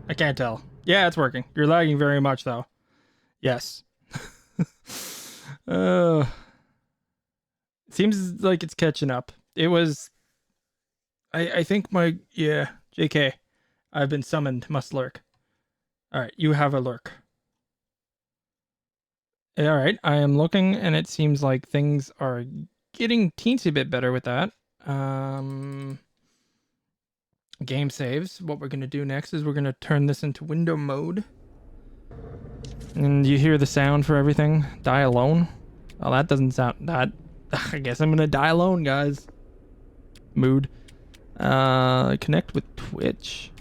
I can't tell. Yeah, it's working. You're lagging very much, though. Yes. uh, Seems like it's catching up. It was. I think my. Yeah, JK. I've been summoned. Must lurk. All right, you have a lurk. All right, I am looking, and it seems like things are getting teensy bit better with that. Um, Game saves. What we're gonna do next is we're gonna turn this into window mode. And you hear the sound for everything. Die alone. Well, that doesn't sound that. I guess I'm gonna die alone, guys. Mood. Connect with Twitch.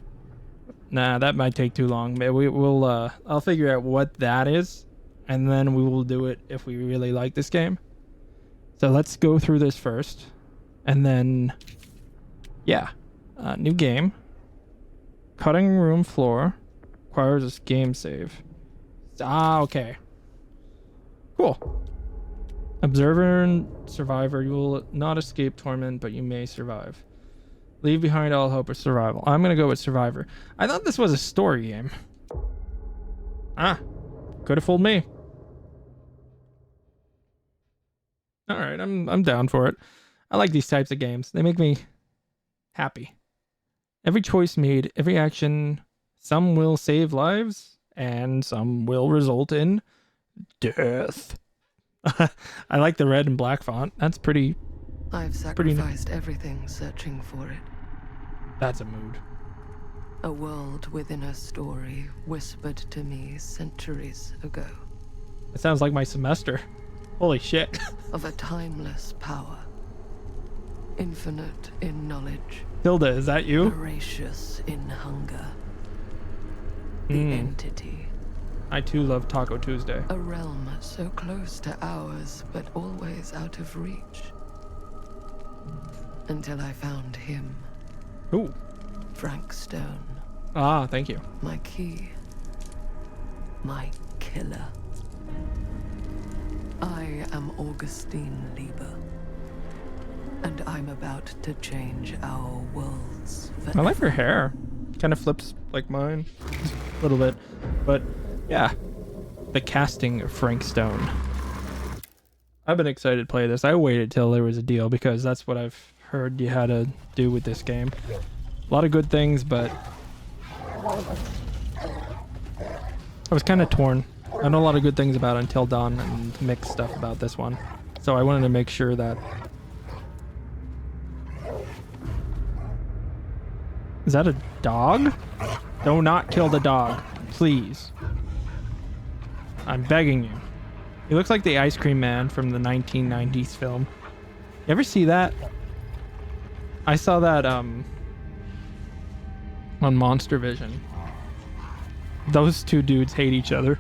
Nah, that might take too long. We'll. I'll figure out what that is, and then we will do it if we really like this game. So let's go through this first, and then, yeah, new game. Cutting room floor requires a game save. Ah, okay. Cool. Observer and survivor. You will not escape torment, but you may survive. Leave behind all hope of survival. I'm gonna go with survivor. I thought this was a story game. Ah, could have fooled me. All right, I'm down for it. I like these types of games. They make me happy. Every choice made, every action, some will save lives, and some will result in death. I like the red and black font. That's pretty. I've sacrificed everything searching for it. That's a mood. A world within a story whispered to me centuries ago. It sounds like my semester. Holy shit. Of a timeless power. Infinite in knowledge. Hilda, is that you? Voracious in hunger. The entity. I too love Taco Tuesday. A realm so close to ours, but always out of reach. Until I found him. Ooh. Frank Stone. Ah, thank you. My key. My killer. I am Augustine Lieber. And I'm about to change our worlds forever. I like her hair. Kind of flips like mine. A little bit. But yeah. The casting of Frank Stone. I've been excited to play this. I waited till there was a deal because that's what I've heard you had to do with this game. A lot of good things, but I was kind of torn. I know a lot of good things about Until Dawn and mixed stuff about this one. So I wanted to make sure that... Is that a dog? Do not kill the dog, please. I'm begging you. He looks like the ice cream man from the 1990s film. You ever see that? I saw that on Monster Vision. Those two dudes hate each other.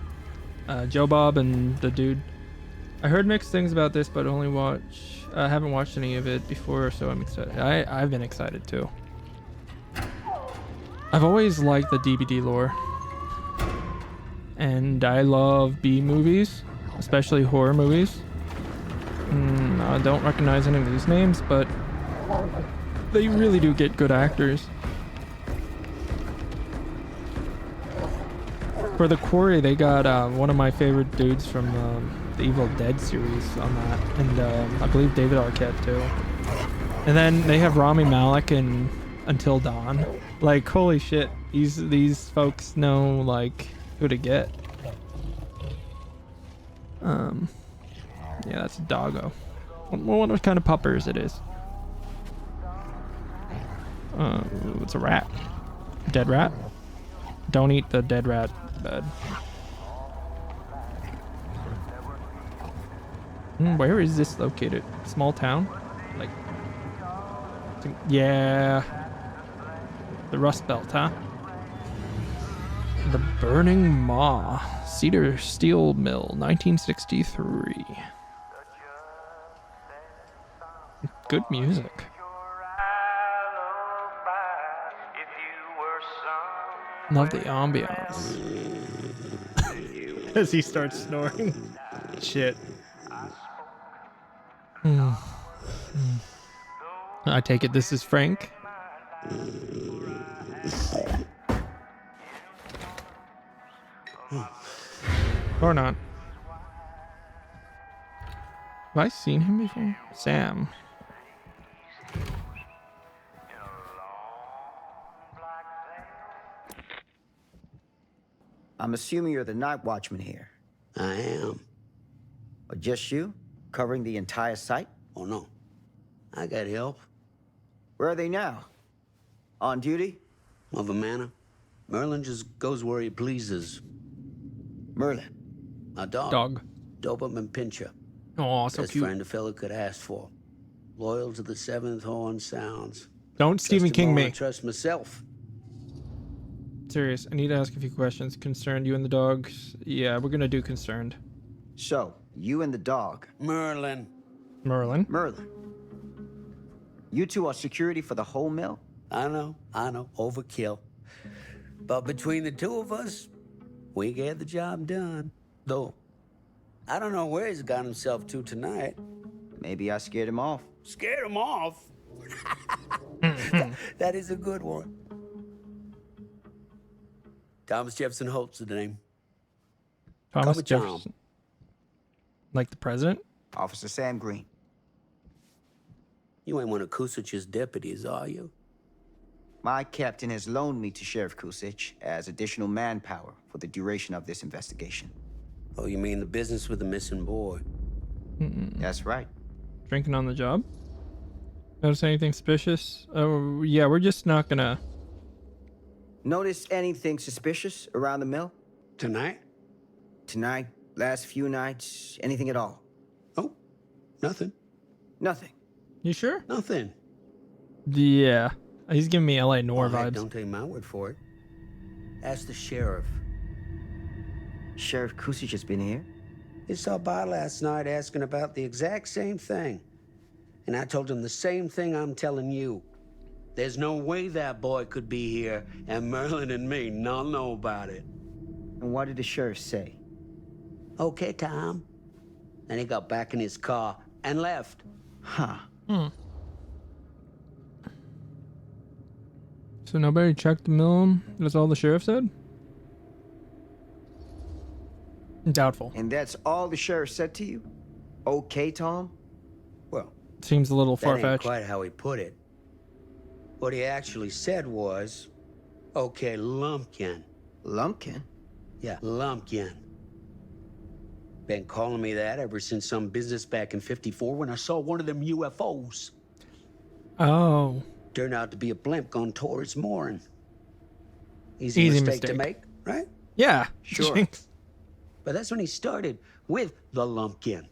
Joe Bob and the dude. I heard mixed things about this, but I haven't watched any of it before, so I'm excited. I've been excited too. I've always liked the DBD lore. And I love B movies, especially horror movies. I don't recognize any of these names, but they really do get good actors. For the Quarry, they got one of my favorite dudes from the Evil Dead series on that, and I believe David Arquette too. And then they have Rami Malek in Until Dawn. Like, holy shit, these folks know like who to get. Yeah, that's a doggo. What kind of puppers it is? It's a rat. Dead rat? Don't eat the dead rat bed. Where is this located? Small town? Like, yeah. The Rust Belt, huh? The Burning Maw. Cedar Steel Mill, 1963. Good music. Love the ambiance. As he starts snoring. Shit. I take it this is Frank. Or not. Have I seen him before? Sam. I'm assuming you're the night watchman here. I am. Or just you? Covering the entire site? Oh, no. I got help. Where are they now? On duty? Of a manner. Merlin just goes where he pleases. Merlin. A dog. Dog. Doberman Pinscher. Oh, so Best cute. friend a fella could ask for. Loyal to the seventh horn sounds. Don't Stephen Trust him King more than me. I trust myself. Serious. I need to ask a few questions. Concerned, you and the dogs? Yeah, we're gonna do concerned. So, you and the dog. Merlin. Merlin. Merlin. You two are security for the whole mill? I know. Overkill. But between the two of us, we get the job done. Though, I don't know where he's got himself to tonight. Maybe I scared him off. Scared him off? That is a good one. Thomas Jefferson Holt's the name. Thomas me Tom. Jefferson. Like the president? Officer Sam Green. You ain't one of Kusich's deputies, are you? My captain has loaned me to Sheriff Kusich as additional manpower for the duration of this investigation. Oh, you mean the business with the missing boy? That's right. Drinking on the job? Notice anything suspicious? Oh, yeah, we're just not gonna... Notice anything suspicious around the mill? Tonight? Tonight? Last few nights? Anything at all? Oh, nothing. Nothing. You sure? Nothing. Yeah. He's giving me LA Noir Oh, heck, vibes. don't take my word for it. Ask the sheriff. Sheriff Kusich has been here? He stopped by last night asking about the exact same thing. And I told him the same thing I'm telling you. There's no way that boy could be here, and Merlin and me not know about it. And what did the sheriff say? Okay, Tom. Then he got back in his car and left. Huh. So nobody checked the mill? That's all the sheriff said? Doubtful. And that's all the sheriff said to you? Okay, Tom? Well, Seems a little that ain't far-fetched. quite how he put it. What he actually said was, okay, Lumpkin. Lumpkin? Yeah, Lumpkin. Been calling me that ever since some business back in '54 when I saw one of them UFOs. Oh. Turned out to be a blimp gone towards mooring. Easy Easy mistake to mistake. make, right? Yeah. Sure. Jinx. But that's when he started with the Lumpkin.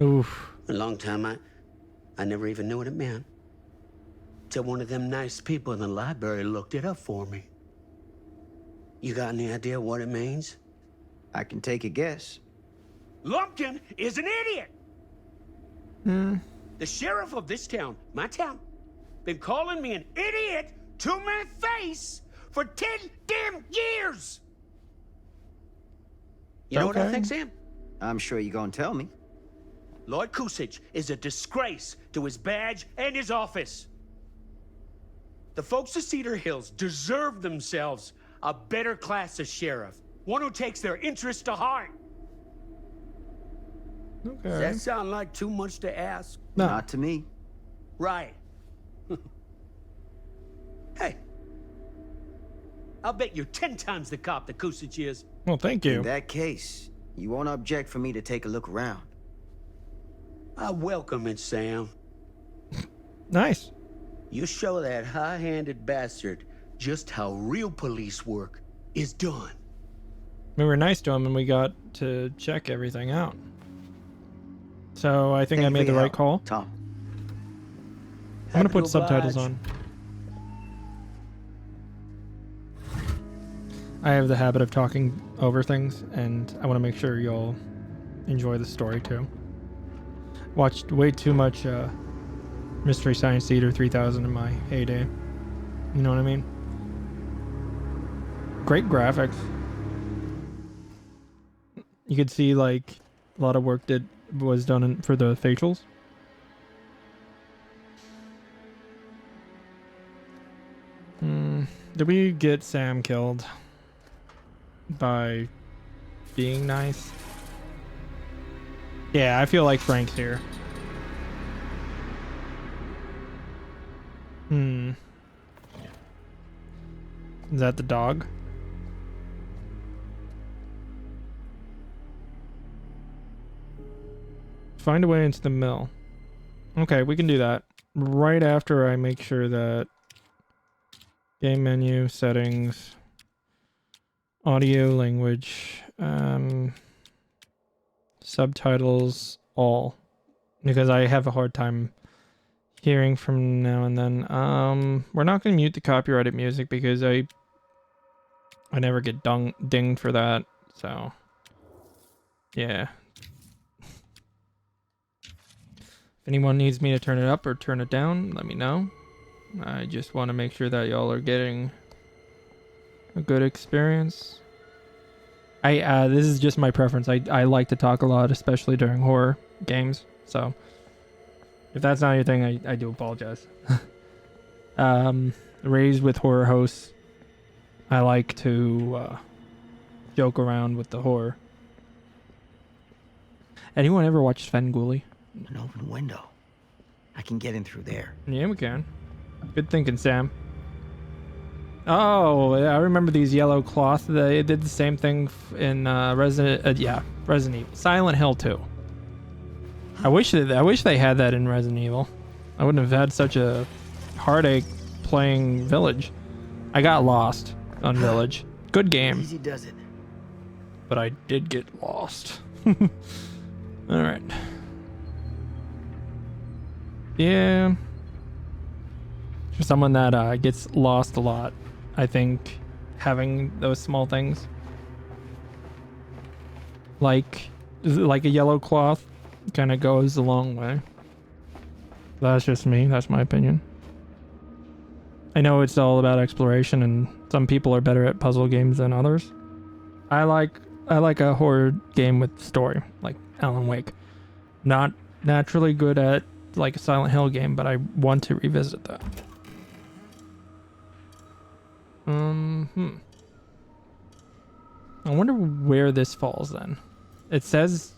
Oof. A long time I never even knew what it meant. Till one of them nice people in the library looked it up for me. You got any idea what it means? I can take a guess. Lumpkin is an idiot! The sheriff of this town, my town, been calling me an idiot to my face for 10 damn years! You know what I Okay. think, Sam? I'm sure you're gonna tell me. Lloyd Kusich is a disgrace to his badge and his office. The folks of Cedar Hills deserve themselves a better class of sheriff. One who takes their interests to heart. Does Okay. that sound like too much to ask? No. Not to me. Right. Hey. I'll bet you're 10 times the cop that Kusich is. Well, thank In you. that case, you won't object for me to take a look around. I welcome it, Sam. Nice. You show that high-handed bastard just how real police work is done. We were nice to him and we got to check everything out. So I think I Thank you made for the your right help, call. Tom. I'm gonna Happy put to subtitles oblige. on. I have the habit of talking over things, and I want to make sure you'll enjoy the story too. Watched way too much Mystery Science Theater 3000 in my heyday. You know what I mean? Great graphics. You could see like a lot of work that was done for the facials. Did we get Sam killed? by being nice. Yeah, I feel like Frank's here. Is that the dog? Find a way into the mill. Okay, we can do that. Right after I make sure that game menu, settings, audio, language, subtitles, all. Because I have a hard time hearing from now and then. We're not going to mute the copyrighted music because I never get dinged for that. So, yeah. If anyone needs me to turn it up or turn it down, let me know. I just want to make sure that y'all are getting a good experience. This is just my preference. I like to talk a lot, especially during horror games. So if that's not your thing, I do apologize. Raised with horror hosts, I like to joke around with the horror. Anyone ever watch Svengoolie? An open window. I can get in through there. Yeah, we can. Good thinking, Sam. Oh, I remember these yellow cloth. They did the same thing in Resident Evil. Silent Hill 2. I wish they had that in Resident Evil. I wouldn't have had such a heartache playing Village. I got lost on Village. Good game. Easy does it. But I did get lost. All right. Yeah. For someone that gets lost a lot, I think having those small things like a yellow cloth kind of goes a long way. That's just me. That's my opinion. I know it's all about exploration, and some people are better at puzzle games than others. I like a horror game with story, like Alan Wake. Not naturally good at like a Silent Hill game, but I want to revisit that. I wonder where this falls then. It says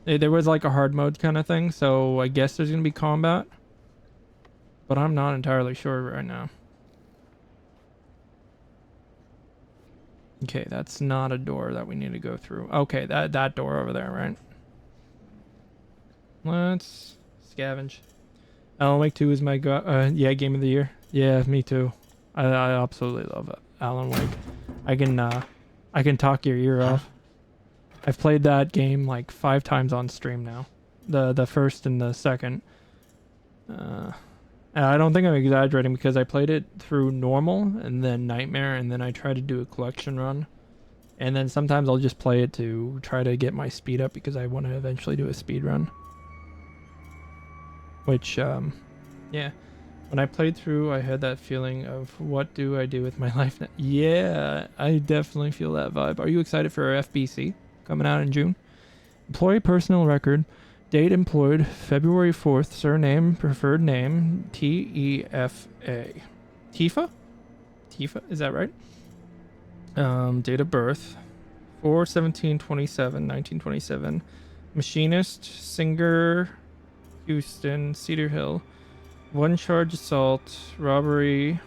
there was like a hard mode kind of thing, so I guess there's gonna be combat, but I'm not entirely sure right now. Okay, that's not a door that we need to go through. Okay, that door over there, right? Let's scavenge. Alan Wake 2 is my game of the year. Yeah, me too. I absolutely love it. Alan Wake. I can talk your ear off. I've played that game like 5 times on stream now. The first and the second. And I don't think I'm exaggerating because I played it through normal and then nightmare, and then I try to do a collection run. And then sometimes I'll just play it to try to get my speed up because I want to eventually do a speed run. Which, yeah. When I played through, I had that feeling of what do I do with my life now? Yeah, I definitely feel that vibe. Are you excited for our FBC coming out in June? Employee personal record. Date employed February 4th. Surname, preferred name, T-E-F-A. Tifa? Tifa, is that right? Date of birth, 4/17/27, 1927. Machinist, Singer, Houston, Cedar Hill. 1 charge assault, robbery.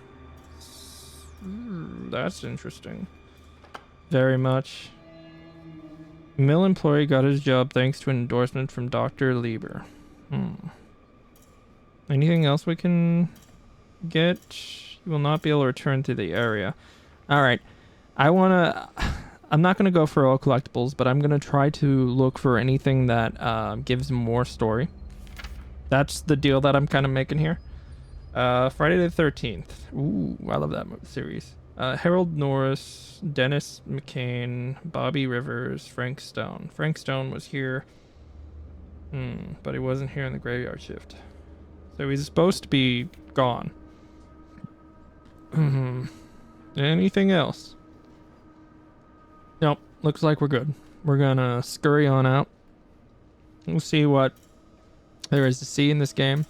That's interesting. Very much. Mill employee got his job thanks to an endorsement from Dr. Lieber. Anything else we can get? You will not be able to return to the area. Alright. I'm not going to go for all collectibles, but I'm going to try to look for anything that gives more story. That's the deal that I'm kind of making here. Friday the 13th. Ooh, I love that series. Harold Norris, Dennis McCain, Bobby Rivers, Frank Stone. Frank Stone was here, but he wasn't here in the graveyard shift. So he's supposed to be gone. Anything else? Nope, looks like we're good. We're gonna scurry on out. We'll see what there is to see in this game.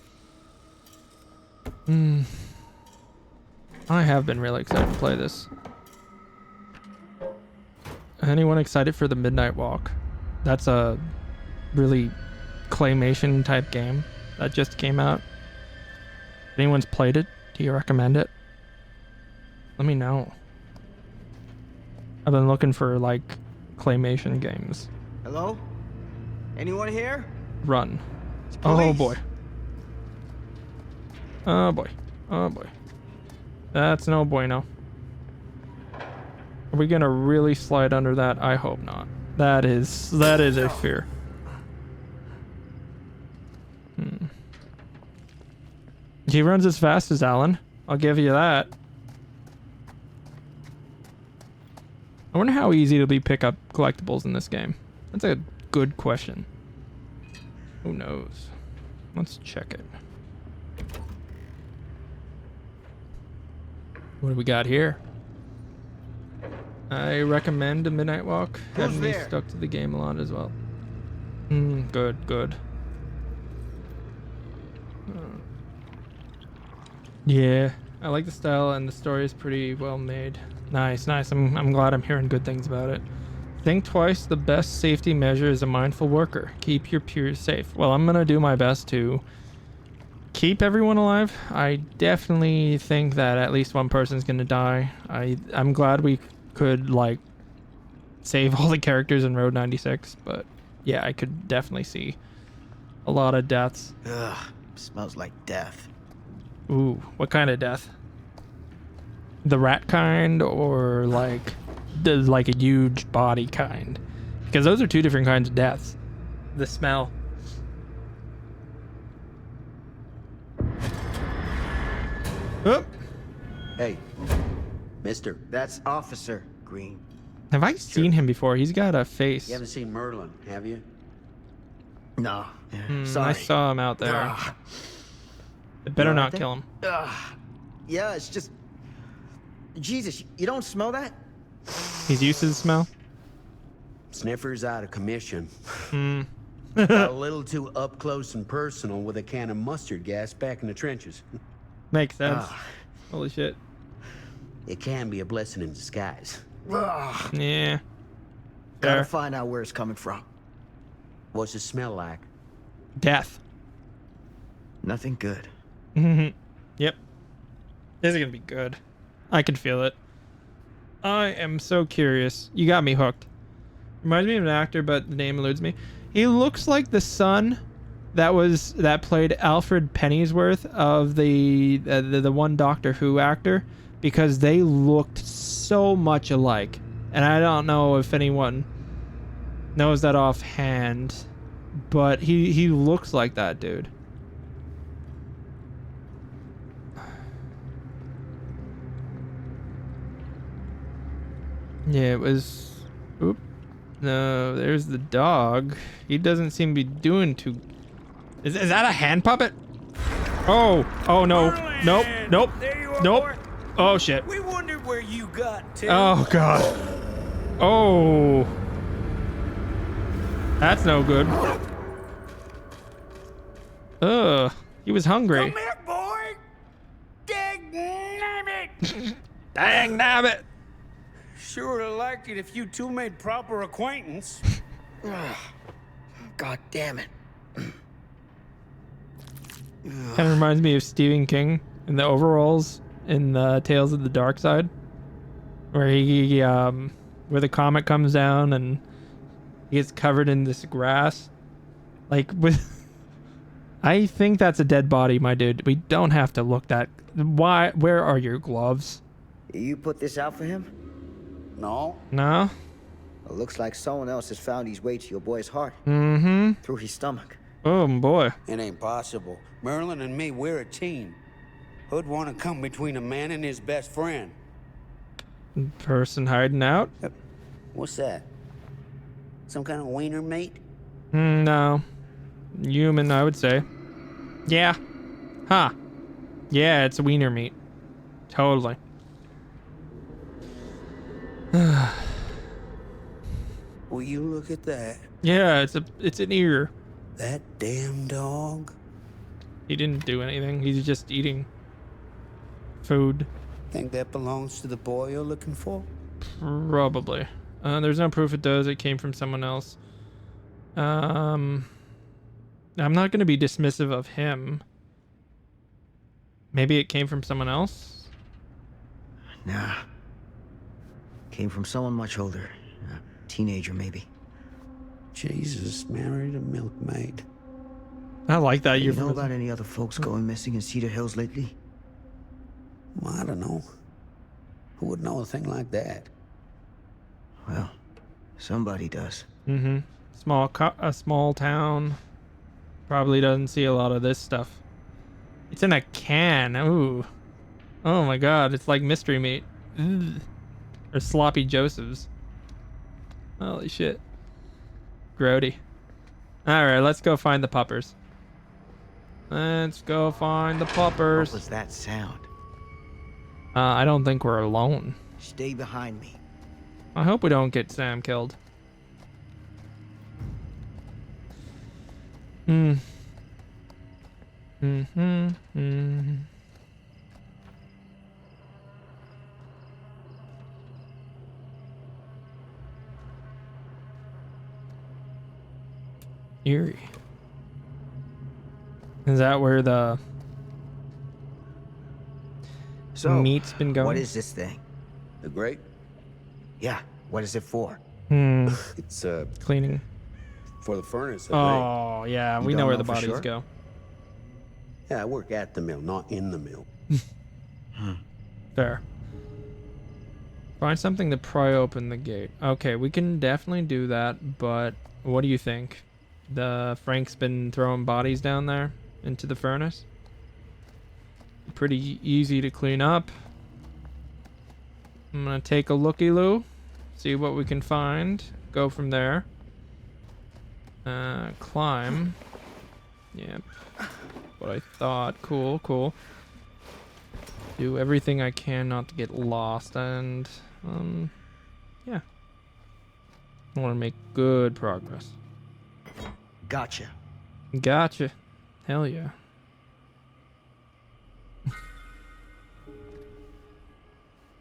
I have been really excited to play this. Anyone excited for the Midnight Walk? That's a really claymation type game that just came out. If anyone's played it, do you recommend it? Let me know. I've been looking for like claymation games. Hello? Anyone here? Run. It's Oh police. boy. Oh boy. Oh boy. That's no bueno. Are we gonna really slide under that? I hope not. That is a fear. He runs as fast as Alan. I'll give you that. I wonder how easy it'll be to pick up collectibles in this game. That's a good question. Who knows? Let's check it. What do we got here? I recommend a Midnight Walk. Had me there? stuck to the game a lot as well. Good, good. Yeah, I like the style and the story is pretty well made. Nice, nice. I'm glad I'm hearing good things about it. Think twice. The best safety measure is a mindful worker. Keep your peers safe. Well, I'm gonna do my best to keep everyone alive. I definitely think that at least one person's gonna die. I'm glad we could like save all the characters in Road 96, but yeah, I could definitely see a lot of deaths. Ugh, smells like death. Ooh, what kind of death? The rat kind or like a huge body kind? Because those are two different kinds of deaths. The smell. Oh, Hey, mister. That's Officer Green. have I seen him before? He's got a face. You haven't seen Merlin, have you? No. I Sorry. saw him out there. Ugh. I better You not alright kill him. Yeah, it's just... Jesus, you don't smell that? He's used to the smell. Sniffer's out of commission. Hmm. Got a little too up close and personal with a can of mustard gas back in the trenches. Makes sense. Holy shit. It can be a blessing in disguise. Ugh. Yeah. Gotta Fair. find out where it's coming from. What's it smell like? Death. Nothing good. Yep. This is gonna be good. I can feel it. I am so curious. You got me hooked. Reminds me of an actor, but the name eludes me. He looks like the son that played Alfred Pennyworth of the one Doctor Who actor, because they looked so much alike. And I don't know if anyone knows that offhand, but he looks like that dude. Yeah, it was... Oop. No, there's the dog. He doesn't seem to be doing too... Is that a hand puppet? Oh. Oh, no. Merlin! Nope. Nope. There you are, Nope. boy. Oh, shit. We wondered where you got to. Oh, God. Oh. That's no good. Ugh. He was hungry. Come here, boy. Dang Dang nabbit. Sure would like it if you two made proper acquaintance. God damn it. Kind of reminds me of Stephen King in the overalls in the Tales of the Dark Side, where where the comet comes down and he gets covered in this grass, like with. I think that's a dead body, my dude. We don't have to look that. Why? Where are your gloves? You put this out for him? No. No. It looks like someone else has found his way to your boy's heart. Mm-hmm. Through his stomach. Oh boy. It ain't possible. Merlin and me, we're a team. Who'd want to come between a man and his best friend? Person hiding out? What's that? Some kind of wiener mate? No. Human, I would say. Yeah. Huh. Yeah, it's a wiener meat. Totally. Will you look at that? Yeah, it's an ear. That damn dog? He didn't do anything. He's just eating food. Think that belongs to the boy you're looking for? Probably. There's no proof it does. It came from someone else. I'm not going to be dismissive of him. Maybe it came from someone else? Nah. Came from someone much older. A teenager, maybe. Jesus married a milkmaid. I like that. You know euphemism. about any other folks going missing in Cedar Hills lately? Well, I don't know. Who would know a thing like that? Well, somebody does. Mm-hmm. A small town. Probably doesn't see a lot of this stuff. It's in a can. Ooh. Oh my god, it's like mystery meat. Ugh. Or sloppy Joseph's. Holy shit. Grody. Alright, let's go find the puppers. Let's go find the puppers. What was that sound? I don't think we're alone. Stay behind me. I hope we don't get Sam killed. Hmm. Eerie. Is that where the So, meat's been going? what is this thing? The grate? Yeah, what is it for? It's Cleaning. for the furnace. Oh, yeah. You We know don't where know the for bodies sure? go. Yeah, I work at the mill, not in the mill. Fair. Find something to pry open the gate. Okay, we can definitely do that, but what do you think? Frank's been throwing bodies down there into the furnace. Pretty easy to clean up. I'm gonna take a looky-loo, see what we can find, go from there. Climb. Yep. What I thought. Cool, cool. Do everything I can not to get lost, and yeah. I want to make good progress. Gotcha. Gotcha. Hell yeah.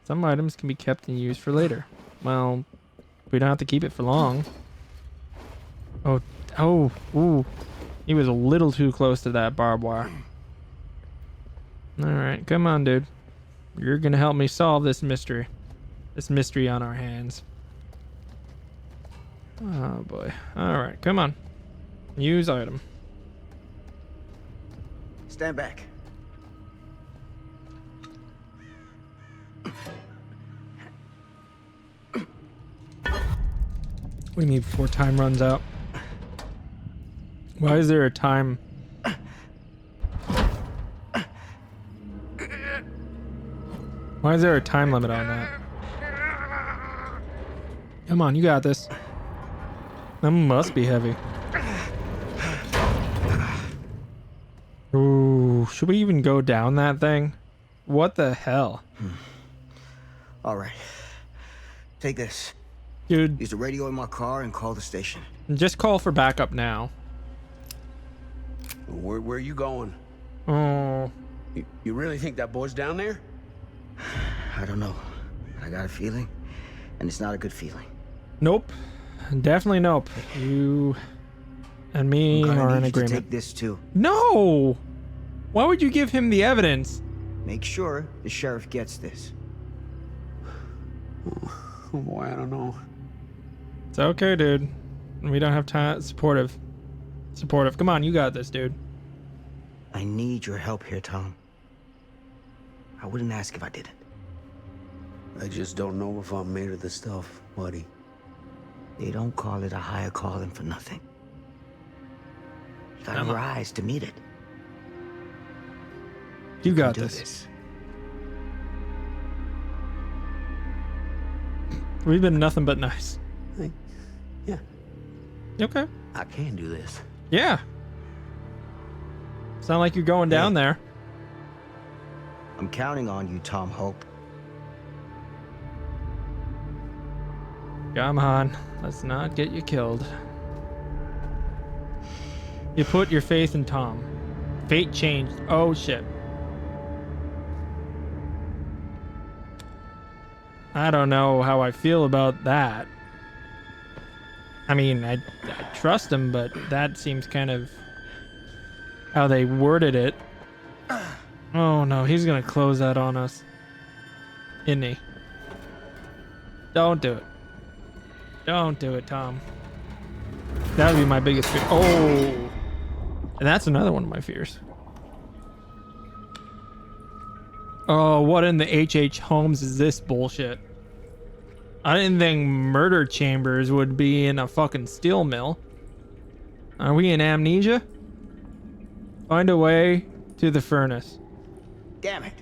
Some items can be kept and used for later. Well, we don't have to keep it for long. Oh, ooh. He was a little too close to that barbed wire. Alright, come on, dude. You're gonna help me solve this mystery. This mystery on our hands. Oh boy. Alright, come on. Use item. Stand back. We need before time runs out. Why is there a time? Why is there a time limit on that? Come on, you got this. That must be heavy. Ooh, should we even go down that thing? What the hell? All right. Take this. Dude, Use the radio in my car and call the station. just call for backup now. Where are you going? Oh, You really think that boy's down there? I don't know. I got a feeling, and it's not a good feeling. nope. Definitely nope. You and me I'm gonna are need in you to agreement. take this too. No! Why would you give him the evidence? Make sure the sheriff gets this. Oh boy, I don't know. It's okay, dude. We don't have time. Supportive. Supportive. Come on, you got this, dude. I need your help here, Tom. I wouldn't ask if I didn't. I just don't know if I'm made of the stuff, buddy. They don't call it a higher calling for nothing. You gotta Come on. rise to meet it. You can got do this. We've been nothing but nice. Hey, yeah, Okay. I can do this. Yeah. Sound like you're going down there. I'm counting on you, Tom Hope. Come on. Let's not get you killed. You put your faith in Tom. Fate changed. Oh, shit. I don't know how I feel about that. I mean, I trust him, but that seems kind of how they worded it. Oh no, he's gonna close that on us. Isn't he? Don't do it. Don't do it, Tom. That would be my biggest fear. Oh! And that's another one of my fears. Oh, what in the H.H. Holmes is this bullshit? I didn't think murder chambers would be in a fucking steel mill. Are we in Amnesia? Find a way to the furnace. Damn it.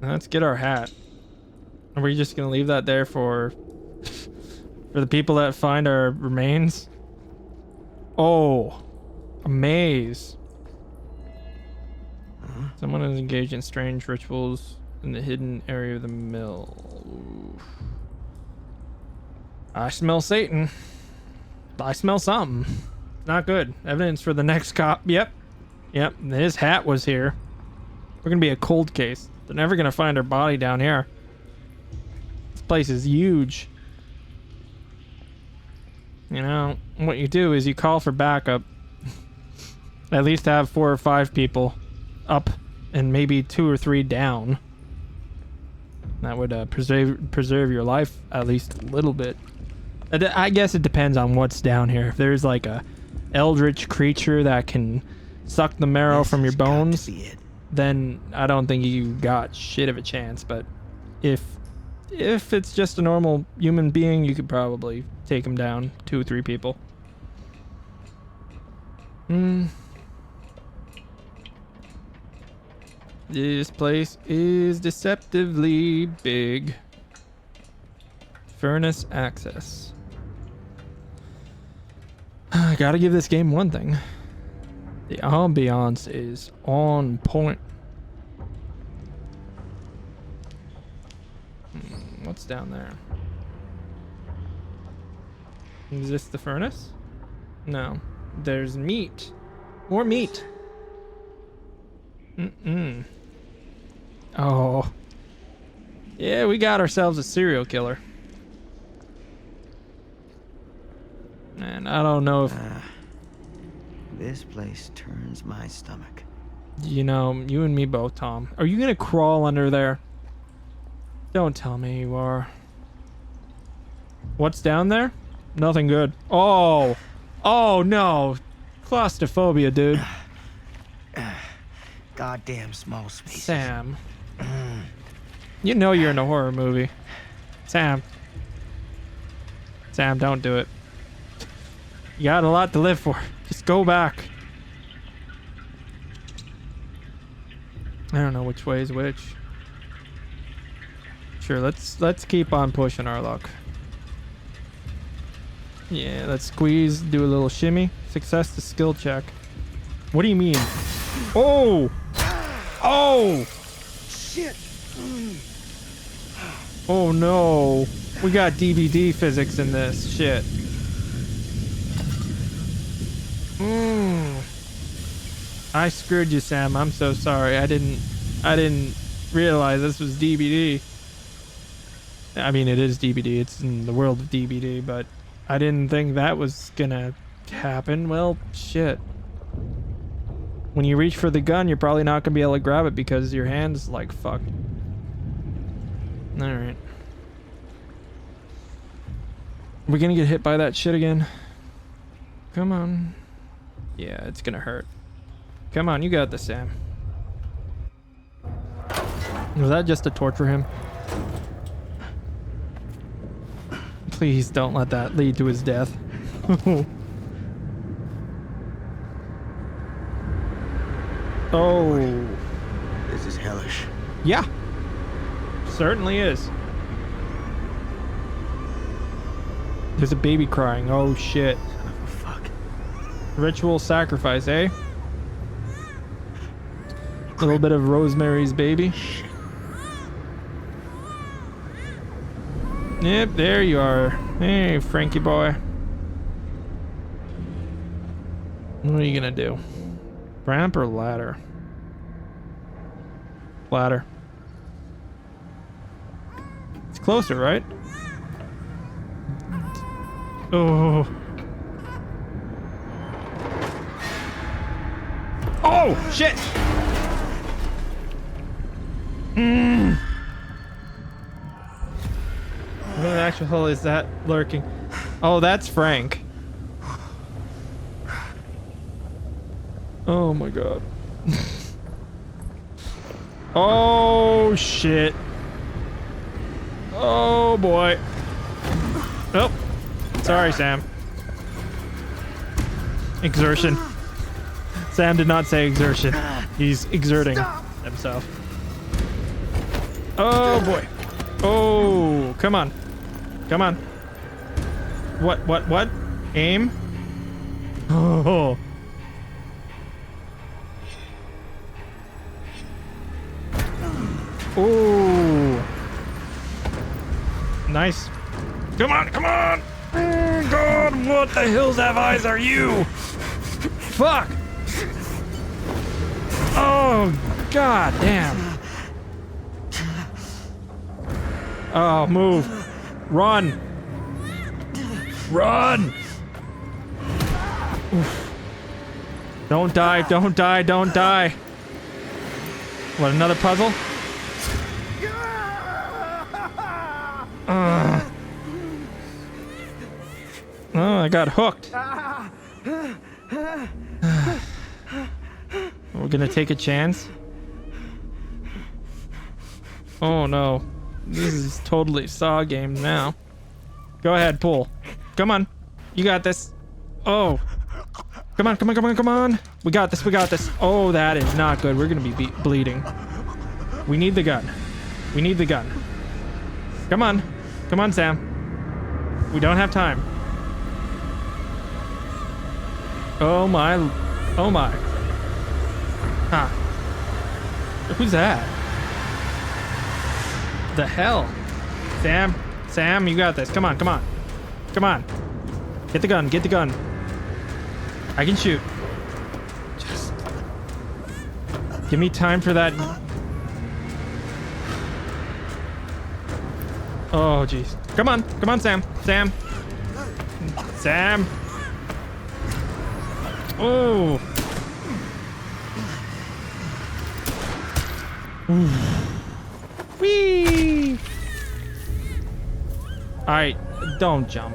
Let's get our hat. Are we just gonna leave that there for the people that find our remains? Oh, a maze. Someone is engaged in strange rituals in the hidden area of the mill. Oof. I smell Satan. I smell something. Not good. Evidence for the next cop. Yep. His hat was here. We're gonna be a cold case. They're never gonna find her body down here. This place is huge. You know, what you do is you call for backup. At least have 4 or 5 people up and maybe 2 or 3 down. That would preserve your life at least a little bit. I guess it depends on what's down here. If there's like a eldritch creature that can suck the marrow from your bones, then I don't think you got shit of a chance. But if it's just a normal human being, you could probably take him down. 2 or 3 people. This place is deceptively big. Furnace access. I gotta give this game one thing. The ambiance is on point. What's down there? Is this the furnace? No. There's meat. More meat. Oh. Yeah, we got ourselves a serial killer. Man, I don't know if... This place turns my stomach. You know, you and me both, Tom. Are you gonna crawl under there? Don't tell me you are. What's down there? Nothing good. Oh! Oh, no! Claustrophobia, dude. Goddamn small spaces. Sam. You know you're in a horror movie. Sam. Sam, don't do it. You got a lot to live for. Just go back. I don't know which way is which. Sure, let's keep on pushing our luck. Yeah, let's squeeze, do a little shimmy. Success to skill check. What do you mean? Oh! Oh! Shit! Oh no. We got DVD physics in this shit. I screwed you, Sam. I'm so sorry. I didn't realize this was DVD. I mean, it is DVD. It's in the world of DVD, but I didn't think that was gonna happen. Well, shit. When you reach for the gun, you're probably not gonna be able to grab it because your hand's like fucked. Alright. We're gonna get hit by that shit again. Come on. Yeah, it's gonna hurt. Come on, you got this, Sam. Was that just to torture him? Please don't let that lead to his death. Oh. This is hellish. Yeah. Certainly is. There's a baby crying. Oh shit. Son of a fuck. Ritual sacrifice, eh? A little bit of Rosemary's Baby. Yep, there you are. Hey, Frankie boy. What are you gonna do? Ramp or ladder? Ladder. It's closer, right? Oh, Oh, shit! What the actual hell is that lurking? Oh, that's Frank. Oh my god. Oh shit. Oh boy. Oh. Sorry, Sam. Exertion. Sam did not say exertion. He's exerting himself. Oh boy. Oh, come on. Come on. What? Aim? Oh. Oh. Nice. Come on. God, what the hills have eyes are you? Fuck. Oh, god damn. Oh, move. Run. Run. Oof. Don't die. What, another puzzle? Oh, I got hooked. We're gonna take a chance. Oh no. This is totally Saw game now. Go ahead, pull. Come on. You got this. Oh. Come on. We got this. Oh, that is not good. We're gonna be bleeding. We need the gun. Come on, Sam. We don't have time. Oh my. Huh. Who's that? The hell? Sam, you got this. Come on. Get the gun. I can shoot. Just give me time for that. Oh, jeez. Come on, Sam. Oh. Whee! Alright, don't jump.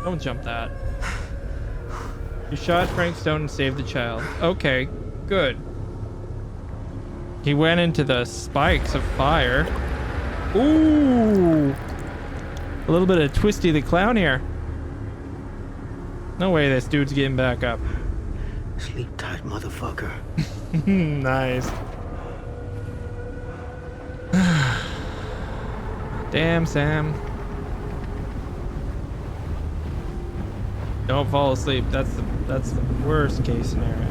Don't jump that. You shot Frank Stone and saved the child. Okay, good. He went into the spikes of fire. Ooh! A little bit of Twisty the Clown here. No way this dude's getting back up. Sleep tight, motherfucker. Nice. Damn, Sam. Don't fall asleep. That's the worst case scenario.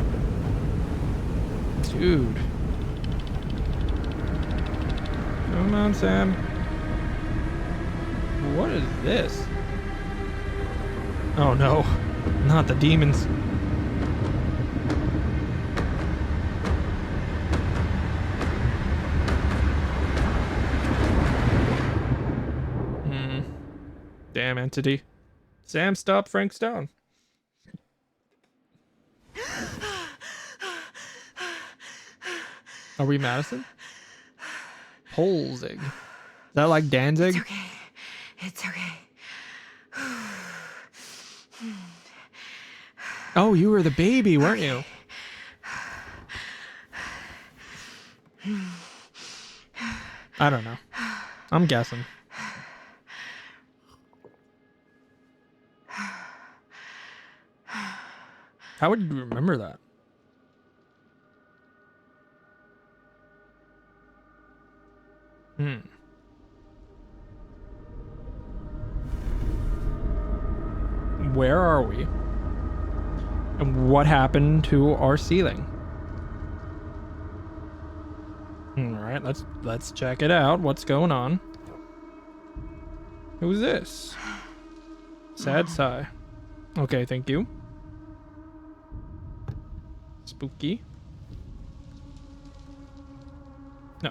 Dude. Come on, Sam. What is this? Oh no. Not the demons. Damn entity. Sam, stop Frank Stone. Are we Madison? Polzig. Is that like Danzig? It's okay. Oh, you were the baby, weren't you? I don't know. I'm guessing. How would you remember that? Where are we? And what happened to our ceiling? All right, let's check it out. What's going on? Who's this? Sad sigh. Okay, thank you. Spooky.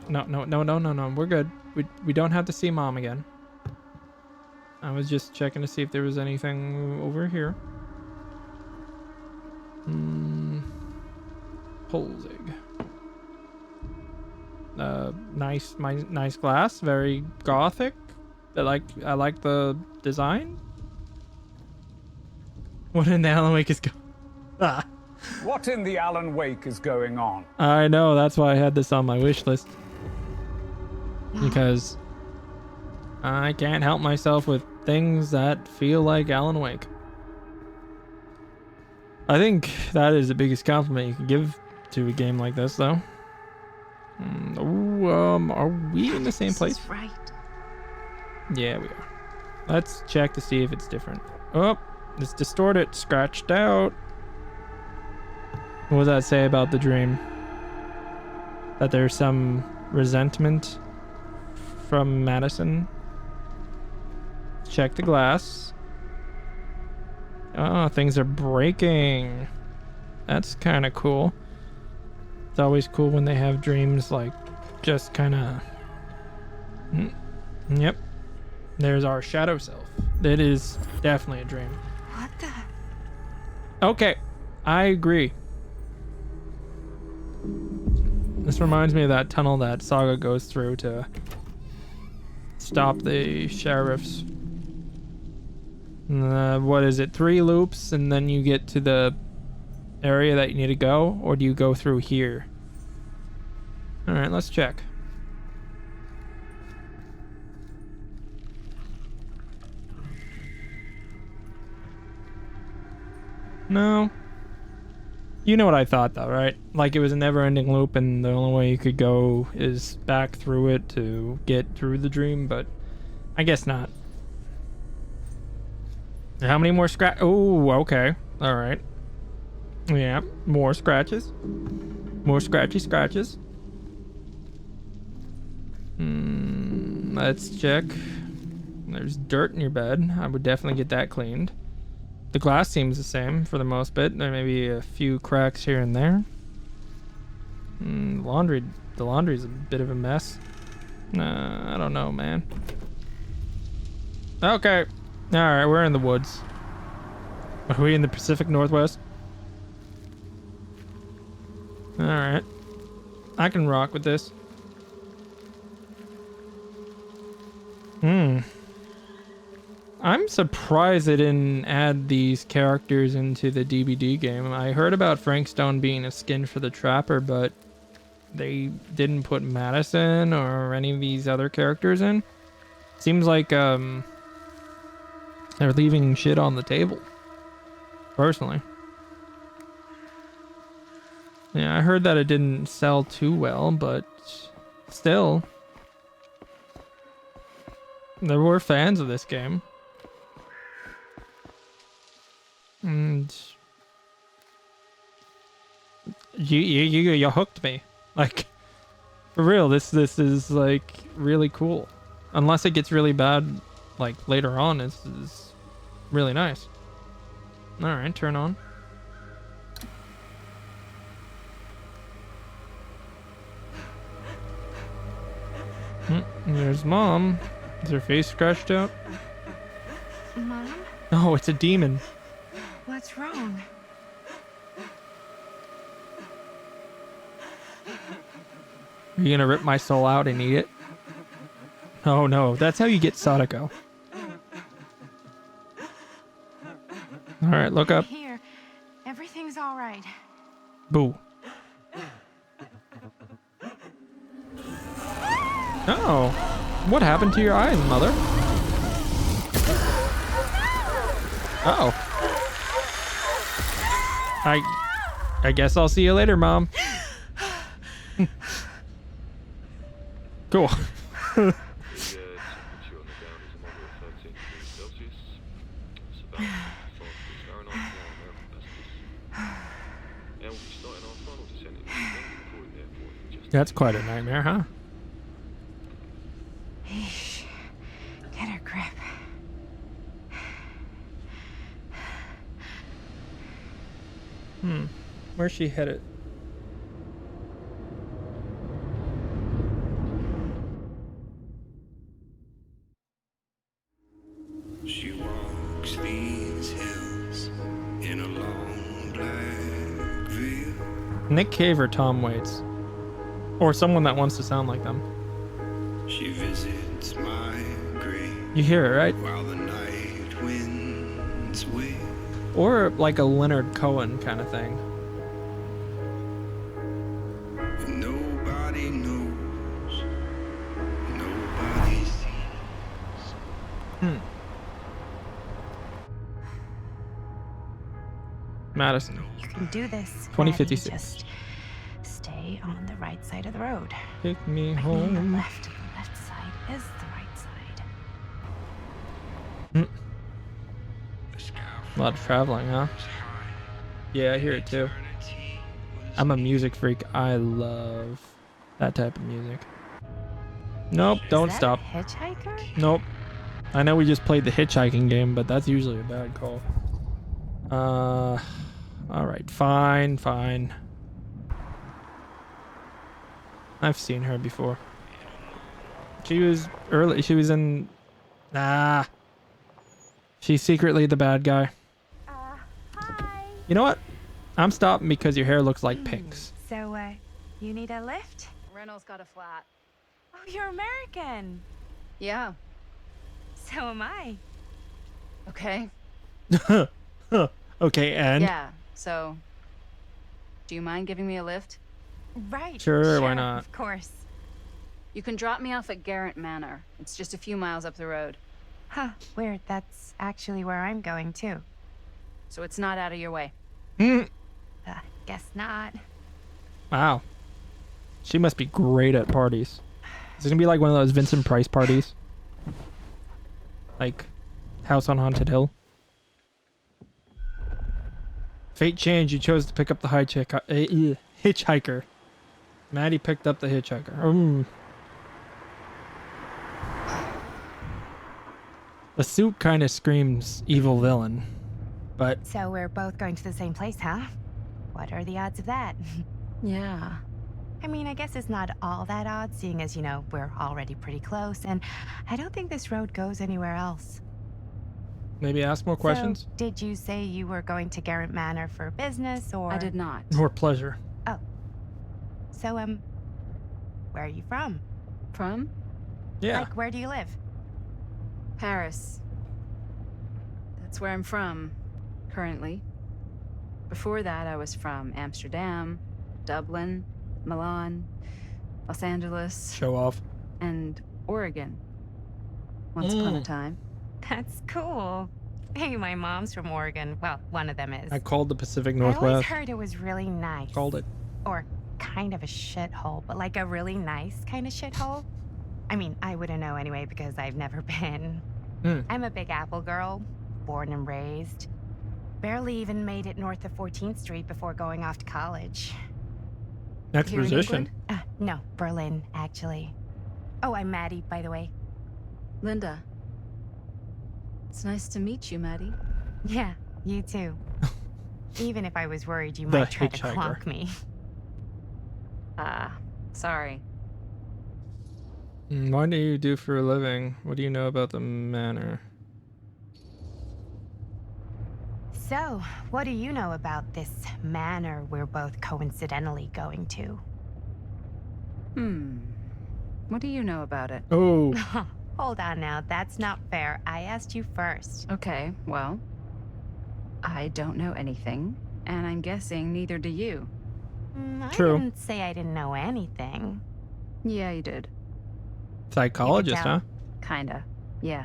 No. We're good. We don't have to see Mom again. I was just checking to see if there was anything over here. Polzig. Nice glass, very gothic. I like the design. What in the Alan Wake is going? Ah. What in the Alan Wake is going on? I know, that's why I had this on my wish list. Because I can't help myself with things that feel like Alan Wake. I think that is the biggest compliment you can give to a game like this, though. Are we in the same place? Right. Yeah, we are. Let's check to see if it's different. Oh, it's distorted, scratched out. What does that say about the dream? That there's some resentment from Madison. Check the glass. Oh, things are breaking. That's kind of cool. It's always cool when they have dreams like just kind of... Yep. There's our shadow self. It is definitely a dream. What the? Okay, I agree. This reminds me of that tunnel that Saga goes through to stop the sheriffs. What is it? 3 loops and then you get to the area that you need to go? Or do you go through here? Alright, let's check. No. You know what I thought though, right? Like it was a never-ending loop and the only way you could go is back through it to get through the dream, but I guess not. How many more scratch? Oh, okay. All right. Yeah, more scratches. More scratchy scratches. Let's check. There's dirt in your bed. I would definitely get that cleaned. The glass seems the same for the most bit. There may be a few cracks here and there. The laundry's a bit of a mess. I don't know, man. Okay. Alright, we're in the woods. Are we in the Pacific Northwest? Alright. I can rock with this. I'm surprised they didn't add these characters into the DBD game. I heard about Frank Stone being a skin for the Trapper, but they didn't put Madison or any of these other characters in. Seems like they're leaving shit on the table. Personally. Yeah, I heard that it didn't sell too well, but still. There were fans of this game. And you hooked me. Like, for real, this is like really cool. Unless it gets really bad like later on, it's really nice. Alright, turn on. There's Mom. Is her face scratched out? Mom? Oh, it's a demon. What's wrong? Are you gonna rip my soul out and eat it? Oh no, that's how you get Sadako. Alright, look up. Here. Everything's all right. Boo. Oh, what happened to your eyes, Mother? Uh-oh. I guess I'll see you later, Mom. Cool. That's quite a nightmare, huh? Eesh. Get a grip. Where's she headed? She walks these hills in a long black veil. Nick Cave or Tom Waits. Or someone that wants to sound like them. She visits my grave You hear it, right? while the night winds wail. Or like a Leonard Cohen kind of thing. Nobody knows. Nobody sees. Madison. You can do this. 2056. Maddie. Just stay on the right side of the road. Take me I mean, the home. left. The left side is the right side. A lot of traveling, huh? Yeah, I hear it too. I'm a music freak. I love that type of music. Nope, don't Is that stop. a hitchhiker? Nope. I know we just played the hitchhiking game, but that's usually a bad call. Alright, fine. I've seen her before. She was in... She's secretly the bad guy. Hi. You know what? I'm stopping because your hair looks like Pink's. So, you need a lift? Reynolds got a flat. Oh, you're American. Yeah. So am I. Okay. Okay, and? Yeah. So, do you mind giving me a lift? Right. Sure, why not? Of course. You can drop me off at Garrett Manor. It's just a few miles up the road. Huh. Weird. That's actually where I'm going too. So it's not out of your way. Guess not. Wow. She must be great at parties. Is it gonna be like one of those Vincent Price parties? Like House on Haunted Hill? Fate changed. You chose to pick up the hitchhiker. Maddie picked up the hitchhiker. The suit kind of screams evil villain, but So we're both going to the same place, huh? What are the odds of that? Yeah. I mean, I guess it's not all that odd, seeing as, you know, we're already pretty close, and I don't think this road goes anywhere else. maybe ask more questions So, did you say you were going to Garrett Manor for business, or...? I did not. or pleasure. So, where are you from? From? Yeah. Like, where do you live? Paris. That's where I'm from, currently. Before that, I was from Amsterdam, Dublin, Milan, Los Angeles, Show off. and Oregon. Once upon a time. That's cool. Hey, my mom's from Oregon. Well, one of them is. I called the Pacific I always Northwest. heard it was really nice. Called it. Or kind of a shithole, but like a really nice kind of shithole. I mean, I wouldn't know anyway because I've never been. I'm a Big Apple girl, born and raised. Barely even made it north of 14th Street before going off to college. Next Here in musician. England? No, Berlin, actually. Oh, I'm Maddie, by the way. Linda. It's nice to meet you, Maddie. Yeah, you too. Even if I was worried you The might try to hitchhiker. clock me. Sorry. What do you do for a living? What do you know about the manor? So, what do you know about this manor we're both coincidentally going to? What do you know about it? Oh, Hold on now, that's not fair. I asked you first. Okay, well, I don't know anything, and I'm guessing neither do you. True. I didn't say I didn't know anything. Yeah, you did. psychologist, huh? Kinda. Yeah.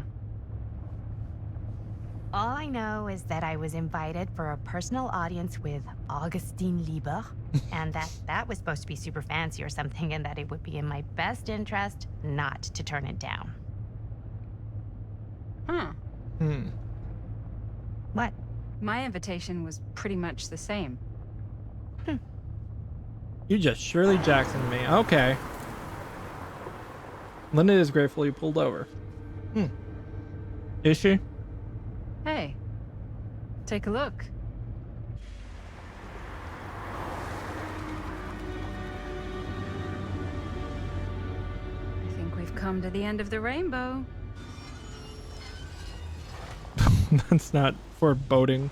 All I know is that I was invited for a personal audience with Augustine Lieber, and that was supposed to be super fancy or something, and that it would be in my best interest not to turn it down. Huh. What? My invitation was pretty much the same. You just Shirley Jackson me. Okay. Linda is grateful you pulled over. Is she? Hey, take a look. I think we've come to the end of the rainbow. That's not foreboding.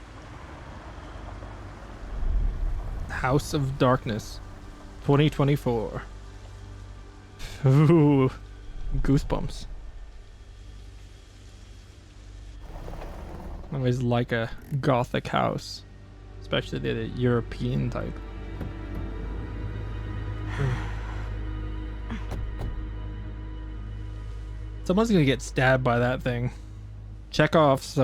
House of Darkness 2024. Ooh, goosebumps. I always like a gothic house, especially the European type. Someone's gonna get stabbed by that thing. Chekhov's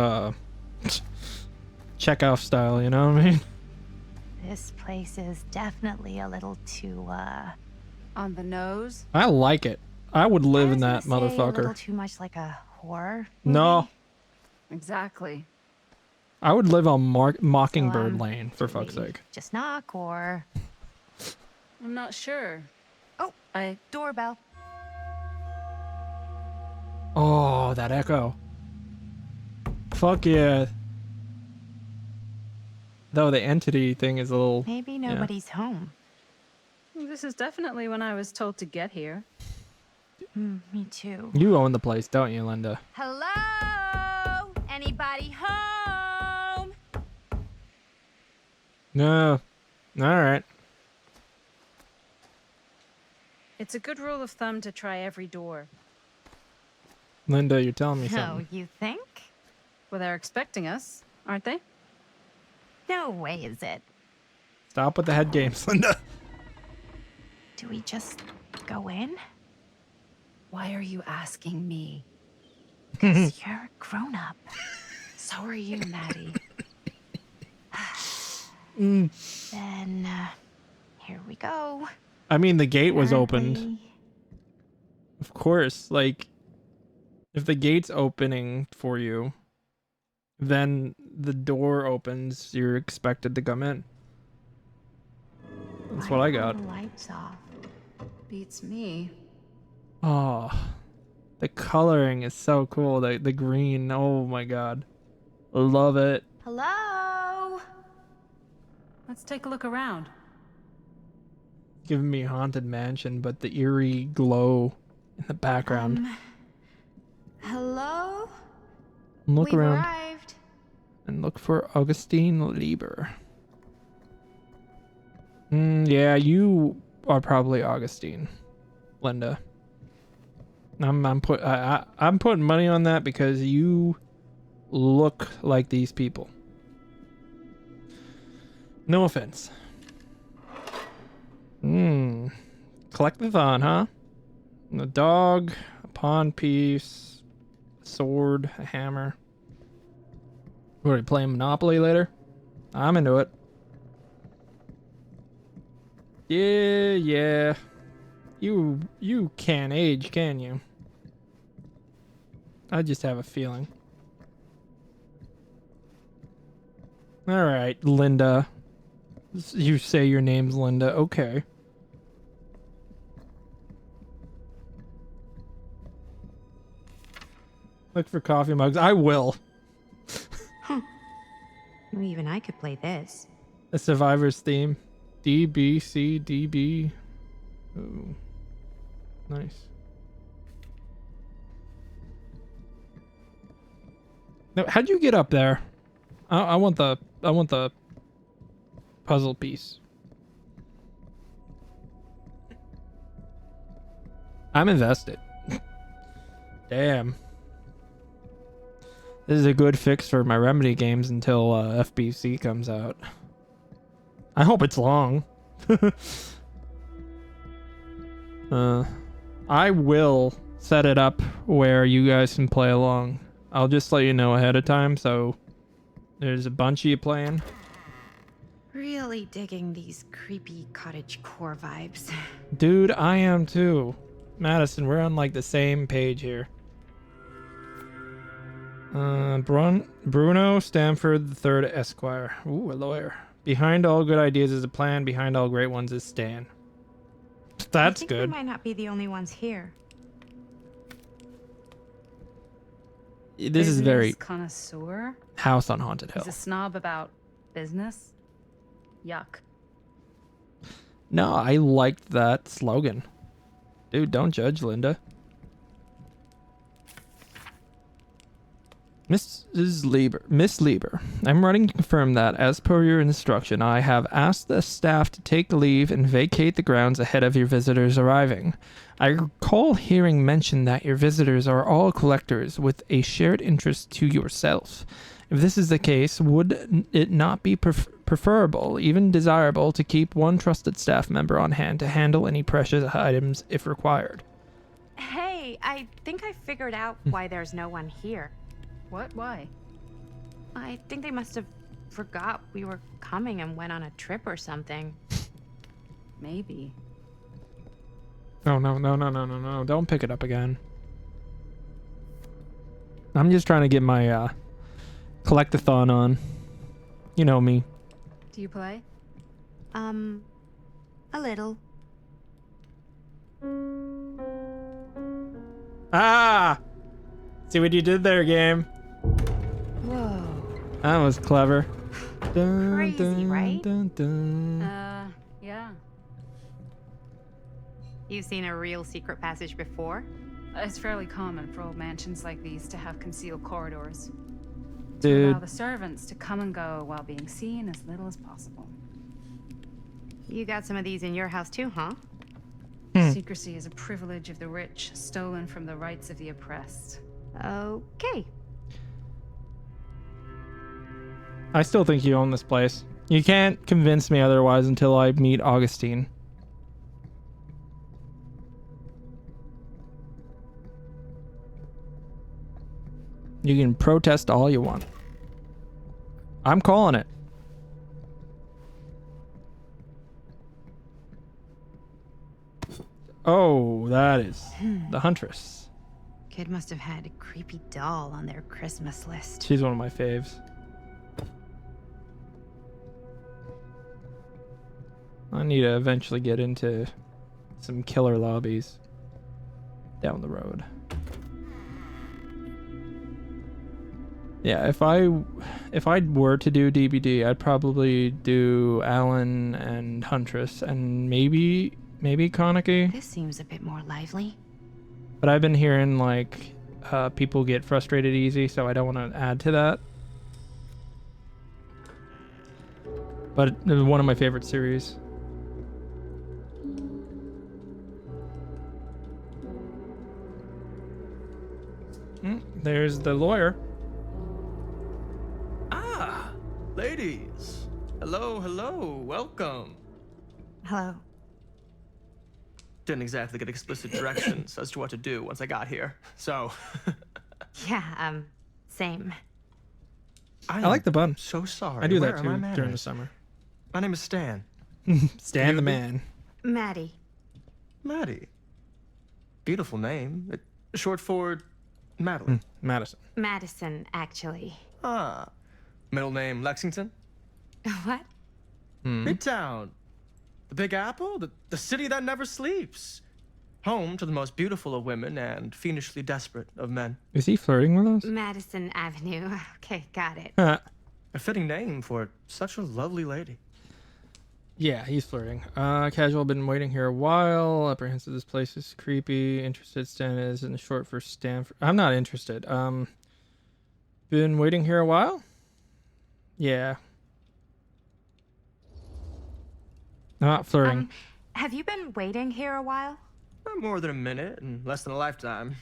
Chekhov style, you know what I mean? This place is definitely a little too, On the nose? I like it. I would live I in was that gonna say a little motherfucker. too much like a horror No, movie. Exactly. I would live on Mockingbird So, Lane, for do fuck's we sake. Just knock or... I'm not sure. Oh, I doorbell. Oh, that echo. Fuck yeah. Though the entity thing is a little... Maybe nobody's home. This is definitely when I was told to get here. Me too. You own the place, don't you, Linda? Hello? Anybody home? No. Alright. It's a good rule of thumb to try every door. Linda, you're telling me No, something. you think? Well, they're expecting us, aren't they? No way is it. Stop with the head games, Linda. Do we just go in? Why are you asking me? 'Cause you're a grown-up. So are you, Maddie. Then, here we go. I mean, the gate was opened. Apparently- Of course, like, if the gate's opening for you, then the door opens, you're expected to come in. That's Why what I are got. the lights off? Beats me. Oh, the coloring is so cool. The green, oh my god. Love it. Hello? Let's take a look around. Giving me Haunted Mansion, but the eerie glow in the background. Hello? Look We've around arrived. and look for Augustine Lieber. Yeah, you are probably Augustine, Linda. I'm putting money on that because you look like these people. No offense. Collectathon, huh? A dog, a pawn piece, a sword, a hammer. What are we playing Monopoly later? I'm into it. Yeah. You can't age, can you? I just have a feeling. All right, Linda. You say your name's Linda. Okay. Look for coffee mugs. I will. Well, even I could play this. The Survivor's theme. DBCDB. Ooh. Nice. Now, how'd you get up there? I want the puzzle piece. I'm invested. Damn. This is a good fix for my Remedy games until FBC comes out. I hope it's long. I will set it up where you guys can play along. I'll just let you know ahead of time, so there's a bunch of you playing. Really digging these creepy cottagecore vibes. Dude, I am too. Madison, we're on like the same page here. Bruno Stamford III Esquire. Ooh, a lawyer. Behind all good ideas is a plan. Behind all great ones is Stan. That's I think good. We might not be the only ones here. This is very connoisseur. House on Haunted Hill. He's a snob about business. Yuck. No, I liked that slogan. Dude, don't judge, Linda. Miss Lieber, I'm writing to confirm that, as per your instruction, I have asked the staff to take leave and vacate the grounds ahead of your visitors arriving. I recall hearing mention that your visitors are all collectors with a shared interest to yourself. If this is the case, would it not be preferable, even desirable, to keep one trusted staff member on hand to handle any precious items if required? Hey, I think I figured out why there's no one here. What? Why? I think they must have forgot we were coming and went on a trip or something. Maybe. No. Don't pick it up again. I'm just trying to get my collect-a-thon on. You know me. Do you play? A little. Ah! See what you did there, game. Whoa. That was clever. Crazy, right? Yeah. You've seen a real secret passage before? It's fairly common for old mansions like these to have concealed corridors. To Dude. allow the servants to come and go while being seen as little as possible. You got some of these in your house too, huh? Secrecy is a privilege of the rich, stolen from the rights of the oppressed. Okay. I still think you own this place. You can't convince me otherwise until I meet Augustine. You can protest all you want. I'm calling it. Oh, that is the Huntress. Kid must have had a creepy doll on their Christmas list. She's one of my faves. I need to eventually get into some killer lobbies down the road. Yeah, if I were to do DBD, I'd probably do Alan and Huntress and maybe Koniki. This seems a bit more lively. But I've been hearing like people get frustrated easy, so I don't want to add to that. But it was one of my favorite series. There's the lawyer. Ah, ladies. Hello, welcome. Hello. Didn't exactly get explicit directions as to what to do once I got here, so. Yeah, same. I like the bun. So sorry. I do Where that are too my during the manners? summer. My name is Stan. Stan the man. Maddie. Maddie. Beautiful name. Short for Madeline. Madison. Madison, actually. Ah. Middle name Lexington? What? Midtown. The Big Apple? The city that never sleeps. Home to the most beautiful of women and fiendishly desperate of men. Is he flirting with us? Madison Avenue. Okay, got it. A fitting name for such a lovely lady. Yeah, he's flirting. Casual, been waiting here a while. Apprehensive, this place is creepy. Interested, Stan is in short for Stanford. I'm not interested. Been waiting here a while? Yeah. Not flirting. Have you been waiting here a while? More than a minute and less than a lifetime.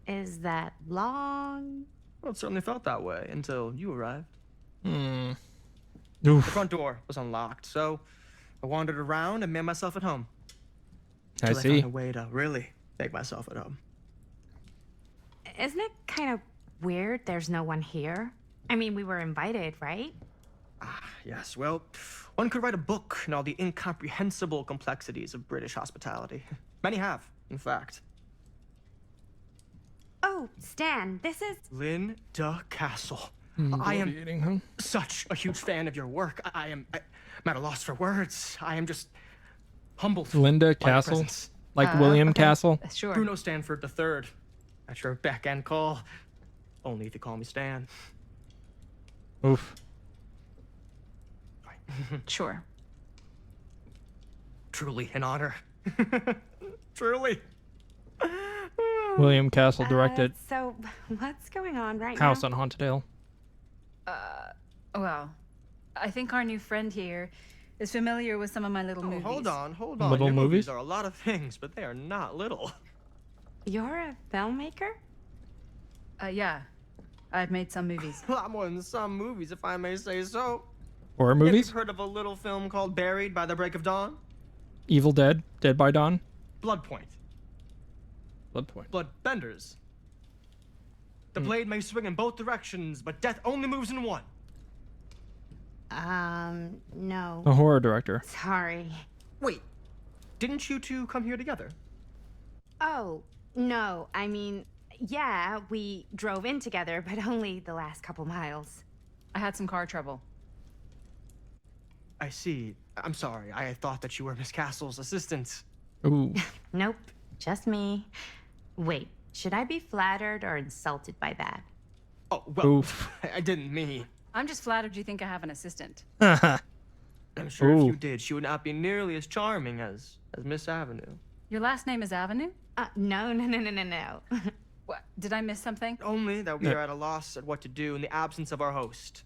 Is that long? Well, it certainly felt that way until you arrived. Oof. The front door was unlocked, so I wandered around and made myself at home. I Till see. I found a way to really make myself at home. Isn't it kind of weird there's no one here? I mean, we were invited, right? Yes, well, one could write a book on all the incomprehensible complexities of British hospitality. Many have, in fact. Oh, Stan, this is... Linda Castle. I am such a huge fan of your work. I'm at a loss for words. I am just humbled. Linda by your Castle? presence. Like William Castle? Sure. Bruno Stanford III. At your beck and call. Only if you call me Stan. Oof. Sure. Truly an honor. Truly. William Castle directed So, what's going on right House now? on Haunted Hill. Well, I think our new friend here is familiar with some of my little movies. Hold on. Little Your movies? are a lot of things, but they are not little. You're a filmmaker? Yeah. I've made some movies. A lot more than some movies, if I may say so. Horror Have movies? you heard of a little film called Buried by the Break of Dawn? Evil Dead, Dead by Dawn. Bloodpoint. Bloodpoint. Bloodbenders. The blade may swing in both directions, but death only moves in one. No. A horror director. Sorry. Wait, didn't you two come here together? Oh, no. I mean, yeah, we drove in together, but only the last couple miles. I had some car trouble. I see. I'm sorry. I thought that you were Miss Castle's assistant. Ooh. Nope, just me. Wait, should I be flattered or insulted by that? Oh, well, Oof. I didn't mean. I'm just flattered you think I have an assistant. I'm sure if Ooh. you did, she would not be nearly as charming as Miss Avenue. Your last name is Avenue? No. What? Did I miss something? Only that we are at a loss at what to do in the absence of our host,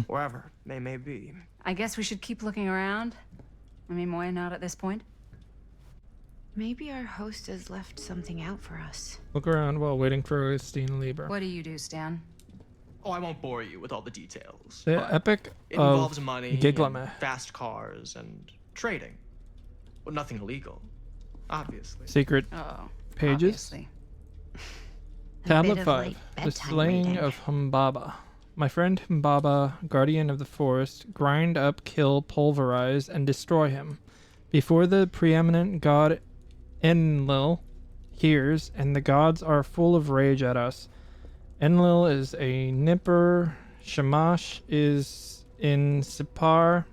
wherever they may be. I guess we should keep looking around. I mean, why not at this point? Maybe our host has left something out for us. Look around while waiting for Christine Lieber. What do you do, Stan? Oh, I won't bore you with all the details. The but Epic it of involves money, Gilgamesh. and fast cars, and trading. Well, nothing illegal, obviously. Secret Oh, pages. obviously. Tablet bit of 5. late The bedtime Slaying reading. of Humbaba. My friend Humbaba, guardian of the forest, grind up, kill, pulverize, and destroy him. Before the preeminent god Enlil hears, and the gods are full of rage at us. Enlil is a Nipper. Shamash is in Sipar.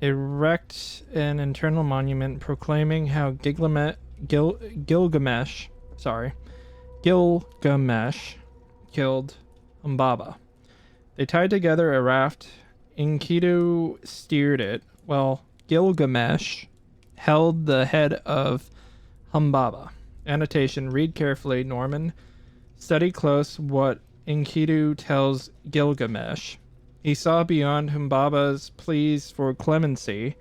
Erect an internal monument proclaiming how Gilgamesh killed Humbaba. They tied together a raft. Enkidu steered it, while Gilgamesh held the head of Humbaba. Annotation: read carefully, Norman. Study close what Enkidu tells Gilgamesh. He saw beyond Humbaba's pleas for clemency,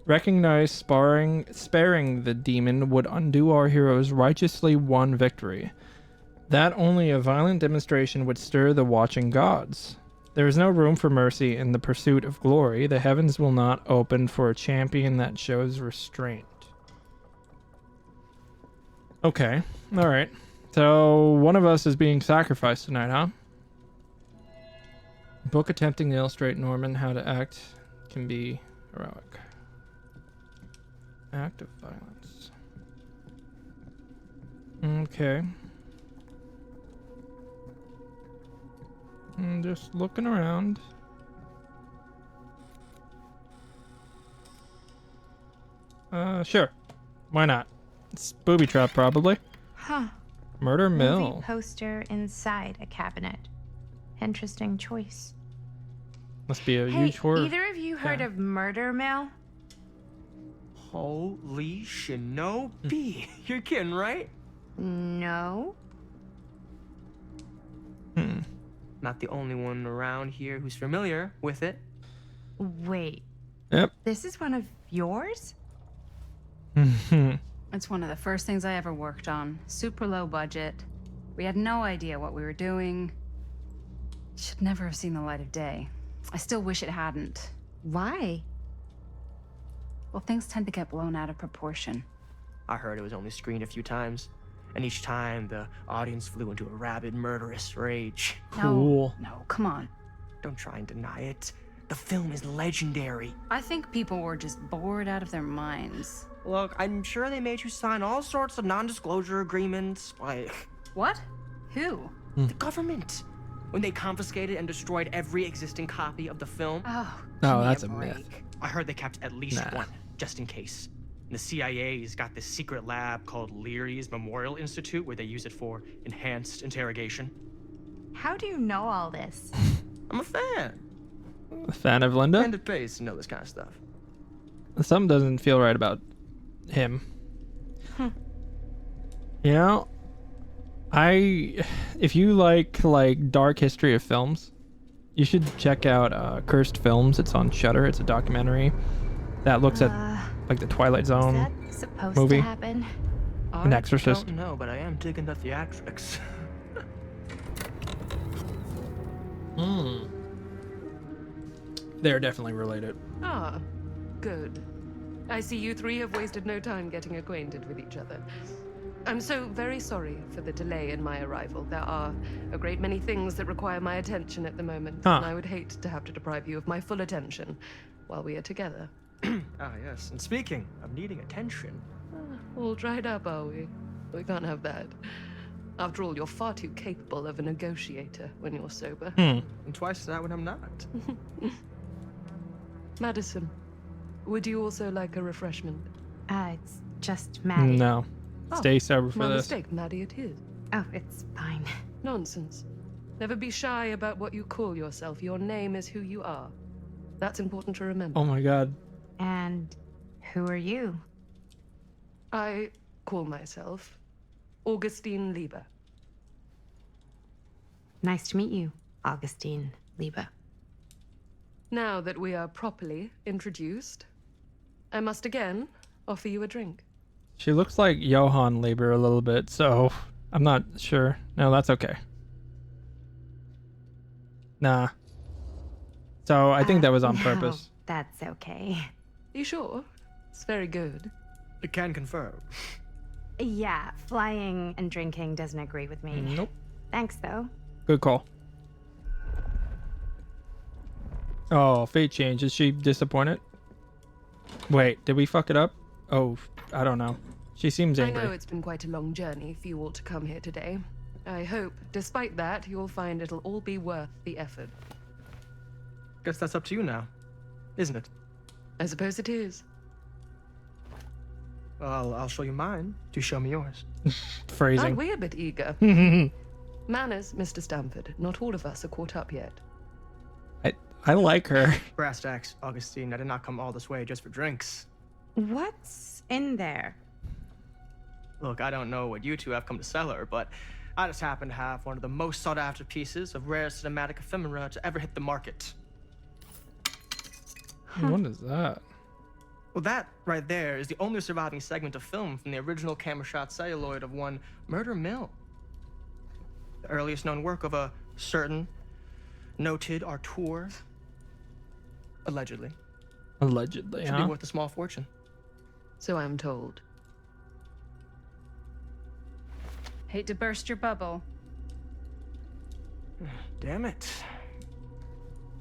recognized sparing the demon would undo our hero's righteously won victory. That only a violent demonstration would stir the watching gods. There is no room for mercy in the pursuit of glory. The heavens will not open for a champion that shows restraint. Okay, alright. So, one of us is being sacrificed tonight, huh? Book attempting to illustrate Norman how to act can be heroic. Act of violence. Okay. I'm just looking around. Sure. Why not? It's booby trap, probably. Huh. Murder Mill. Movie poster inside a cabinet. Interesting choice. Must be a Hey, huge horror. either of you heard of Murder Mill? Holy shinobi. You're kidding, right? No. Not the only one around here who's familiar with it. Wait. Yep. This is one of yours? It's one of the first things I ever worked on. Super low budget. We had no idea what we were doing. Should never have seen the light of day. I still wish it hadn't. Why? Well, things tend to get blown out of proportion. I heard it was only screened a few times, and each time the audience flew into a rabid, murderous rage. Cool. No, come on. Don't try and deny it. The film is legendary. I think people were just bored out of their minds. Look, I'm sure they made you sign all sorts of non-disclosure agreements, like... What? Who? The government. When they confiscated and destroyed every existing copy of the film. Oh, No, give me that's a break. myth. I heard they kept at least Nah. one, just in case. And the CIA's got this secret lab called Leary's Memorial Institute where they use it for enhanced interrogation. How do you know all this? I'm a fan. A fan of Linda? And it pays to know this kind of stuff. Something doesn't feel right about him. You know, If you like dark history of films, you should check out Cursed Films. It's on Shudder. It's a documentary that looks at like the Twilight Zone Is that supposed movie. to happen? An Exorcist. I don't know, but I am digging the theatrics. They're definitely related. Ah, good. I see you three have wasted no time getting acquainted with each other. I'm so very sorry for the delay in my arrival. There are a great many things that require my attention at the moment, and I would hate to have to deprive you of my full attention while we are together. Ah, yes. And speaking of needing attention. All dried up, are we? We can't have that. After all, you're far too capable of a negotiator when you're sober. And twice that when I'm not. Madison, would you also like a refreshment? It's just Maddie. No. Stay sober for my this. mistake, Maddie, it is. Oh, it's fine. Nonsense. Never be shy about what you call yourself. Your name is who you are. That's important to remember. Oh my god. And who are you? I call myself Augustine Lieber. Nice to meet you, Augustine Lieber. Now that we are properly introduced, I must again offer you a drink. She looks like Johann Lieber a little bit, so I'm not sure. No, that's okay. Nah. So I think that was on No, purpose. That's okay. You sure? It's very good. I can confirm. Yeah, flying and drinking doesn't agree with me. Nope. Thanks, though. Good call. Oh, fate change. Is she disappointed? Wait, did we fuck it up? Oh, I don't know. She seems I angry. know it's been quite a long journey for you all to come here today. I hope, despite that, you'll find it'll all be worth the effort. Guess that's up to you now, isn't it? I suppose it is. Well, I'll show you mine. Do show me yours. Phrasing. Aren't we a bit eager? Manners, Mr. Stamford. Not all of us are caught up yet. I like her. Brass tacks, Augustine. I did not come all this way just for drinks. What's in there? Look, I don't know what you two have come to sell her, but I just happen to have one of the most sought-after pieces of rare cinematic ephemera to ever hit the market. What is that? Well, that right there is the only surviving segment of film from the original camera shot celluloid of one Murder Mill. The earliest known work of a certain noted auteur. Allegedly. Allegedly, Should huh? be worth a small fortune. So I'm told. Hate to burst your bubble. Damn it.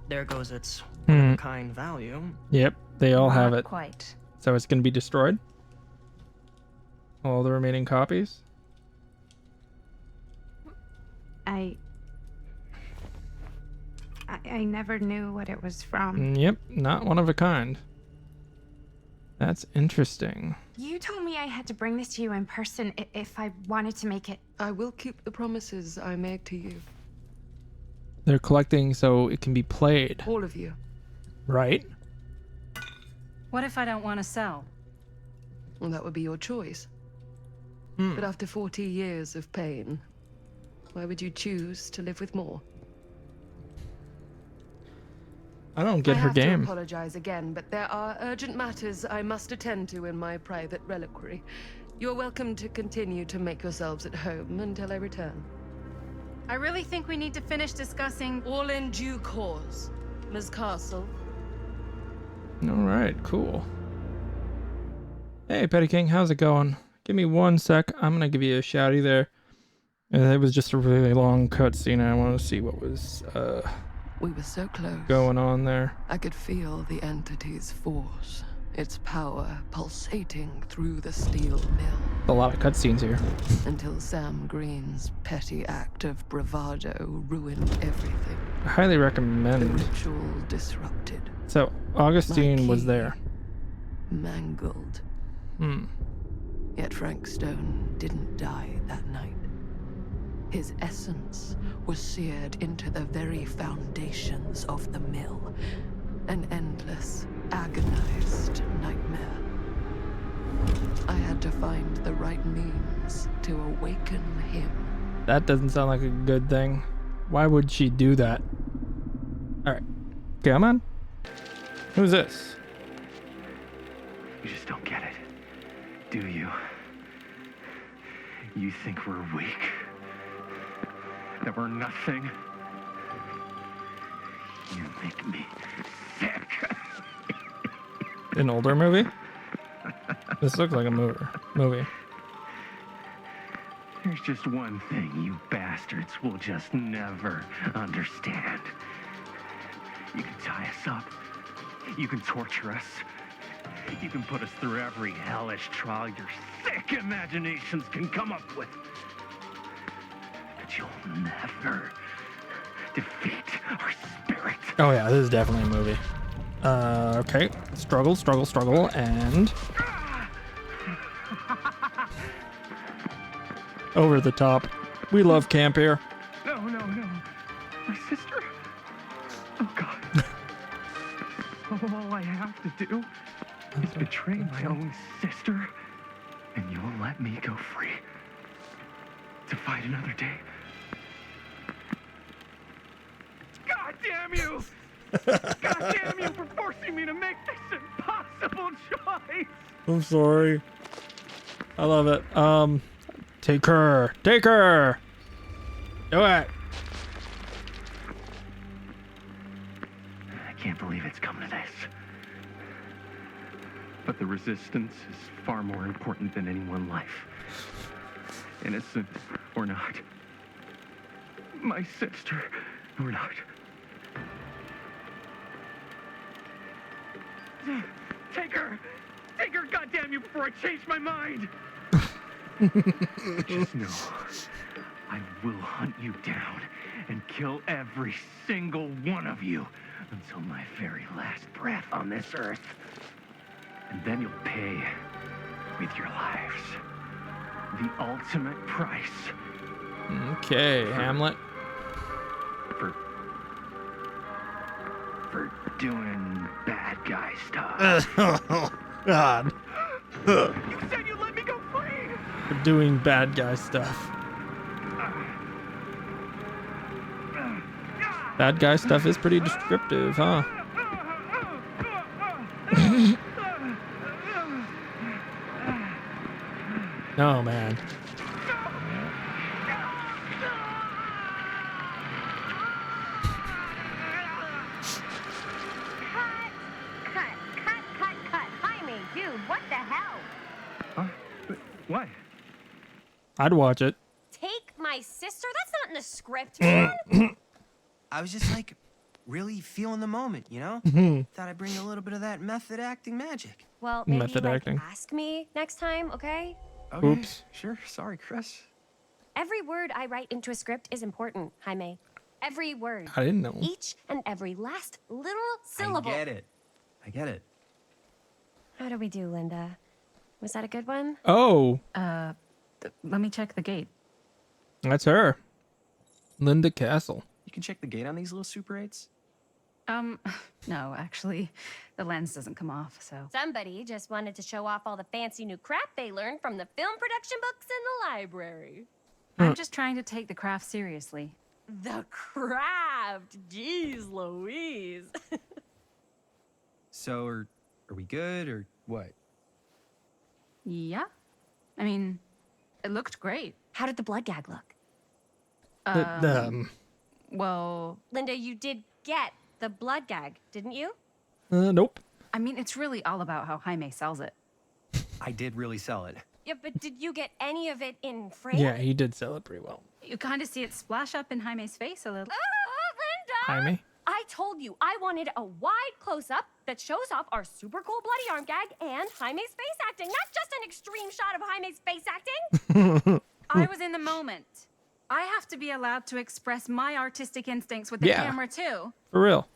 There goes its Hmm. one-of-a-kind value. Yep, they all have Not it. quite. So it's going to be destroyed? All the remaining copies? I never knew what it was from. Yep, not one of a kind. That's interesting. You told me I had to bring this to you in person if I wanted to make it. I will keep the promises I make to you. They're collecting so it can be played, All of you. right? What if I don't want to sell? Well, that would be your choice. But after 40 years of pain, why would you choose to live with more? I don't get her I game. have to apologize again, but there are urgent matters I must attend to in my private reliquary. You're welcome to continue to make yourselves at home until I return. I really think we need to finish discussing. All in due course, Ms. Castle. All right, cool. Hey, Petty King, how's it going? Give me 1 sec. I'm gonna give you a shouty there. It was just a really long cutscene. I want to see what was We were so close. going on there. I could feel the entity's force, its power pulsating through the steel mill. A lot of cutscenes here. Until Sam Green's petty act of bravado ruined everything. I highly The recommend. ritual disrupted, So Augustine was key. there. mangled. Hmm. Yet Frank Stone didn't die that night. His essence was seared into the very foundations of the mill. An endless, agonized nightmare. I had to find the right means to awaken him. That doesn't sound like a good thing. Why would she do that? Alright. Come on. Who's this? You just don't get it, do you? You think we're weak? That we're nothing? You make me sick. An older movie? This looks like a movie. There's just one thing you bastards will just never understand. You can tie us up. You can torture us. You can put us through every hellish trial your sick imaginations can come up with. But you'll never defeat our spirit. Oh yeah, this is definitely a movie. Okay. Struggle, and... Over the top. We love camp here. No. My sister? Oh, God. All I have to do is betray my own sister, and you'll let me go free to fight another day. God damn you! God damn you for forcing me to make this impossible choice! I'm sorry. I love it. Take her! Do it! I can't believe it's come to this. But the resistance is far more important than any one life. Innocent or not. My sister or not. Take her! Take her, goddamn you, before I change my mind! Just know, I will hunt you down and kill every single one of you until my very last breath on this earth. And then you'll pay with your lives. The ultimate price. Okay, Hamlet. For doing bad guy stuff. Oh, God. You said you'd let me go free! For doing bad guy stuff. Bad guy stuff is pretty descriptive, huh? Oh, man. Cut. Jaime, dude, what the hell? Huh? What? I'd watch it. Take my sister? That's not in the script, man. I was just like, really feeling the moment, you know? Thought I'd bring a little bit of that method acting magic. Well, maybe Method acting. ask me next time, okay? Okay, Oops. Sure. Sorry, Chris. Every word I write into a script is important, Jaime. Every word. I didn't know. Each and every last little syllable. I get it. How do we do, Linda? Was that a good one? Oh, Let me check the gate. that's her. Linda Castle. You can check the gate on these little Super 8s? No, actually, the lens doesn't come off, so. Somebody just wanted to show off all the fancy new crap they learned from the film production books in the library. I'm just trying to take the craft seriously. The craft! Jeez Louise. So, are we good, or what? Yeah. I mean, it looked great. How did the blood gag look? Well, Linda, you did get the blood gag, didn't you? Nope. I mean, it's really all about how Jaime sells it. I did really sell it. Yeah, but did you get any of it in frame? Yeah, he did sell it pretty well. You kind of see it splash up in Jaime's face a little. Linda! Jaime? I told you I wanted a wide close-up that shows off our super cool bloody arm gag and Jaime's face acting, not just an extreme shot of Jaime's face acting. I was in the moment. I have to be allowed to express my artistic instincts with the camera too. For real.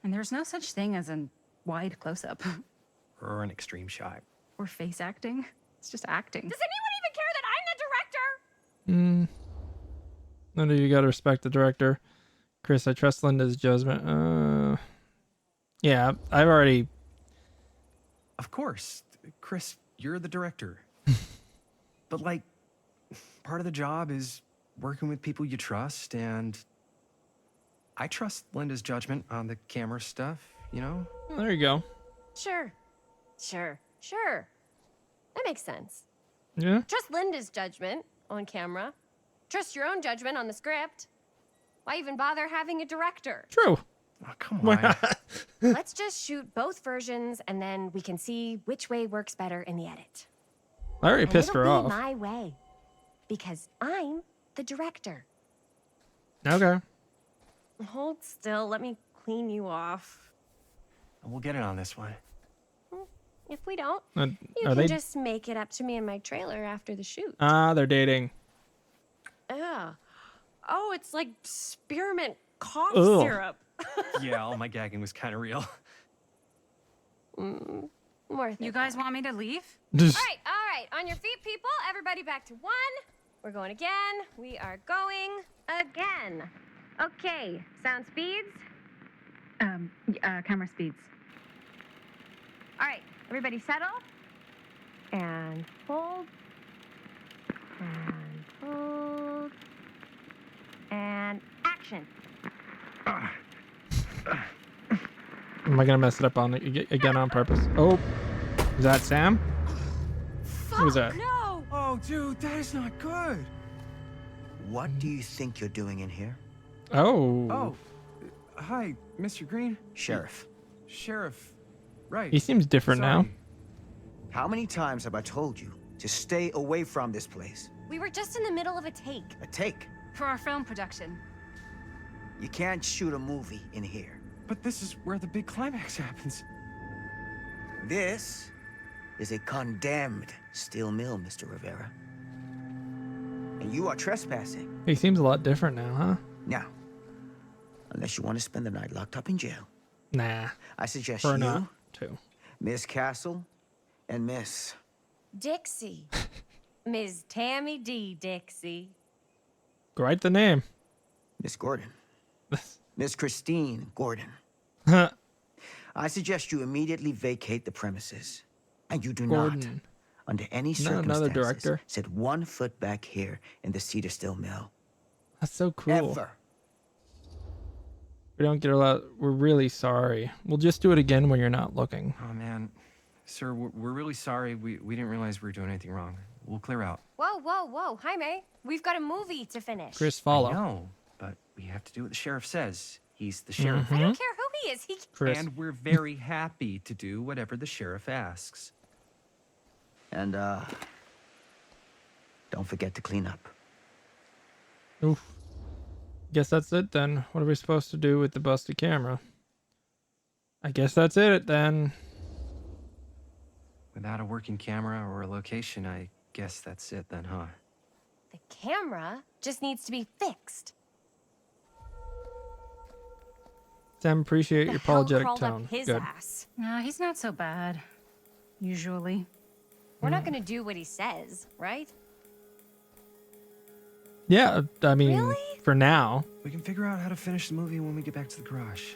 And there's no such thing as a wide close-up. Or an extreme shot. Or face acting. It's just acting. Does anyone even care that I'm the director? Linda, you gotta respect the director. Chris, I trust Linda's judgment. Yeah, I've already... Of course. Chris, you're the director. But, like, part of the job is working with people you trust, and I trust Linda's judgment on the camera stuff, you know? There you go. Sure. That makes sense. Yeah. Trust Linda's judgment on camera. Trust your own judgment on the script. Why even bother having a director? True. Oh, come on. Let's just shoot both versions, and then we can see which way works better in the edit. I already And pissed it'll her be off. my way, because I'm the director. Okay. Hold still. Let me clean you off. We'll get it on this one. If we don't, Uh, you are can they? just make it up to me in my trailer after the shoot. They're dating. Yeah. Oh, it's like spearmint cough Ugh. syrup. Yeah, all my gagging was kind of real. Worth You it, guys though. want me to leave? All right. On your feet, people. Everybody back to 1. We're going again. We are going again. Okay. Sound speeds. Camera speeds. All right. Everybody settle. And hold. And hold. And action. Am I gonna mess it up on again on purpose? Oh, is that Sam? Who was that? No! Oh, dude, that is not good. What do you think you're doing in here? Oh. Oh, hi, Mr. Green. Sheriff. Sheriff. Right. He seems different now. How many times have I told you to stay away from this place? We were just in the middle of a take. A take. For our film production. You can't shoot a movie in here. But this is where the big climax happens. This is a condemned steel mill, Mr. Rivera. And you are trespassing. He seems a lot different now, huh? Now, unless you want to spend the night locked up in jail, Nah. I suggest Or you, not, too. Miss Castle, and Miss... Dixie. Ms. Tammy D. Dixie. Write the name. Miss Gordon. Miss Christine Gordon. I suggest you immediately vacate the premises. And you do not, Gordon. under any Not circumstances, another director. set 1 foot back here in the Cedar Still Mill. That's so cool. Ever. We don't get a lot. We're really sorry. We'll just do it again when you're not looking. Oh, man. Sir, we're really sorry. We didn't realize we were doing anything wrong. We'll clear out. Whoa. Jaime, we've got a movie to finish. Chris, follow. I know, but we have to do what the sheriff says. He's the sheriff. I don't care who he is. He Chris. And we're very happy to do whatever the sheriff asks. And, don't forget to clean up. Oof. Guess that's it then. What are we supposed to do with the busted camera? I guess that's it then. Without a working camera or a location, I guess that's it then, huh? The camera just needs to be fixed. Sam, appreciate your The hell apologetic crawled up tone. his Good. ass. No, he's not so bad. Usually. We're not gonna do what he says, right? Yeah, I mean, Really? for now. We can figure out how to finish the movie when we get back to the garage.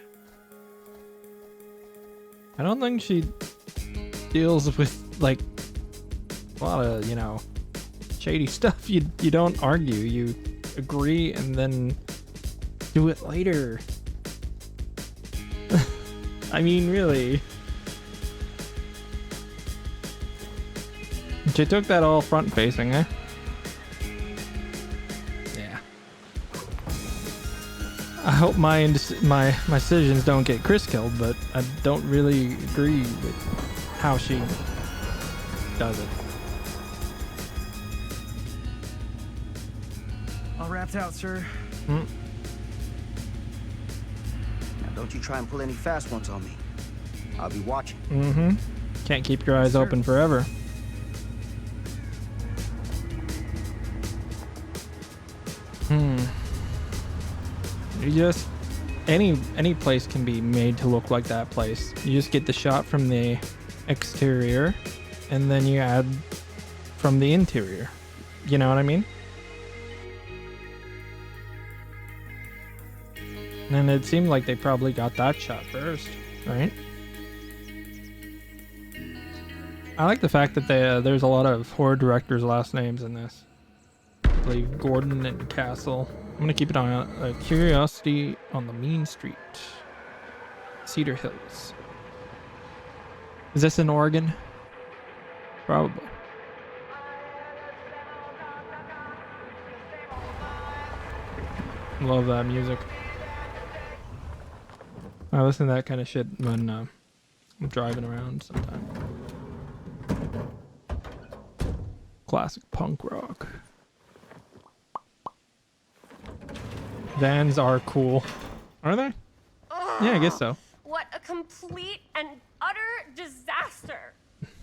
I don't think she deals with, like, a lot of, shady stuff. You don't argue. You agree and then do it later. I mean, really. She took that all front facing, eh? Yeah. I hope my decisions don't get Chris killed, but I don't really agree with how she does it. All wrapped out, sir. Now, don't you try and pull any fast ones on me. I'll be watching. Mm-hmm. Can't keep your eyes open forever. You just any place can be made to look like that place. You just get the shot from the exterior and then you add from the interior. You know what I mean? And it seemed like they probably got that shot first, right? I like the fact that there's a lot of horror directors' last names in this. I believe Gordon and Castle. I'm gonna keep an eye on Curiosity on the Mean Street, Cedar Hills. Is this in Oregon? Probably. Love that music. I listen to that kind of shit when I'm driving around sometimes. Classic punk rock. Vans are cool. Are they? Yeah, I guess so. What a complete and utter disaster.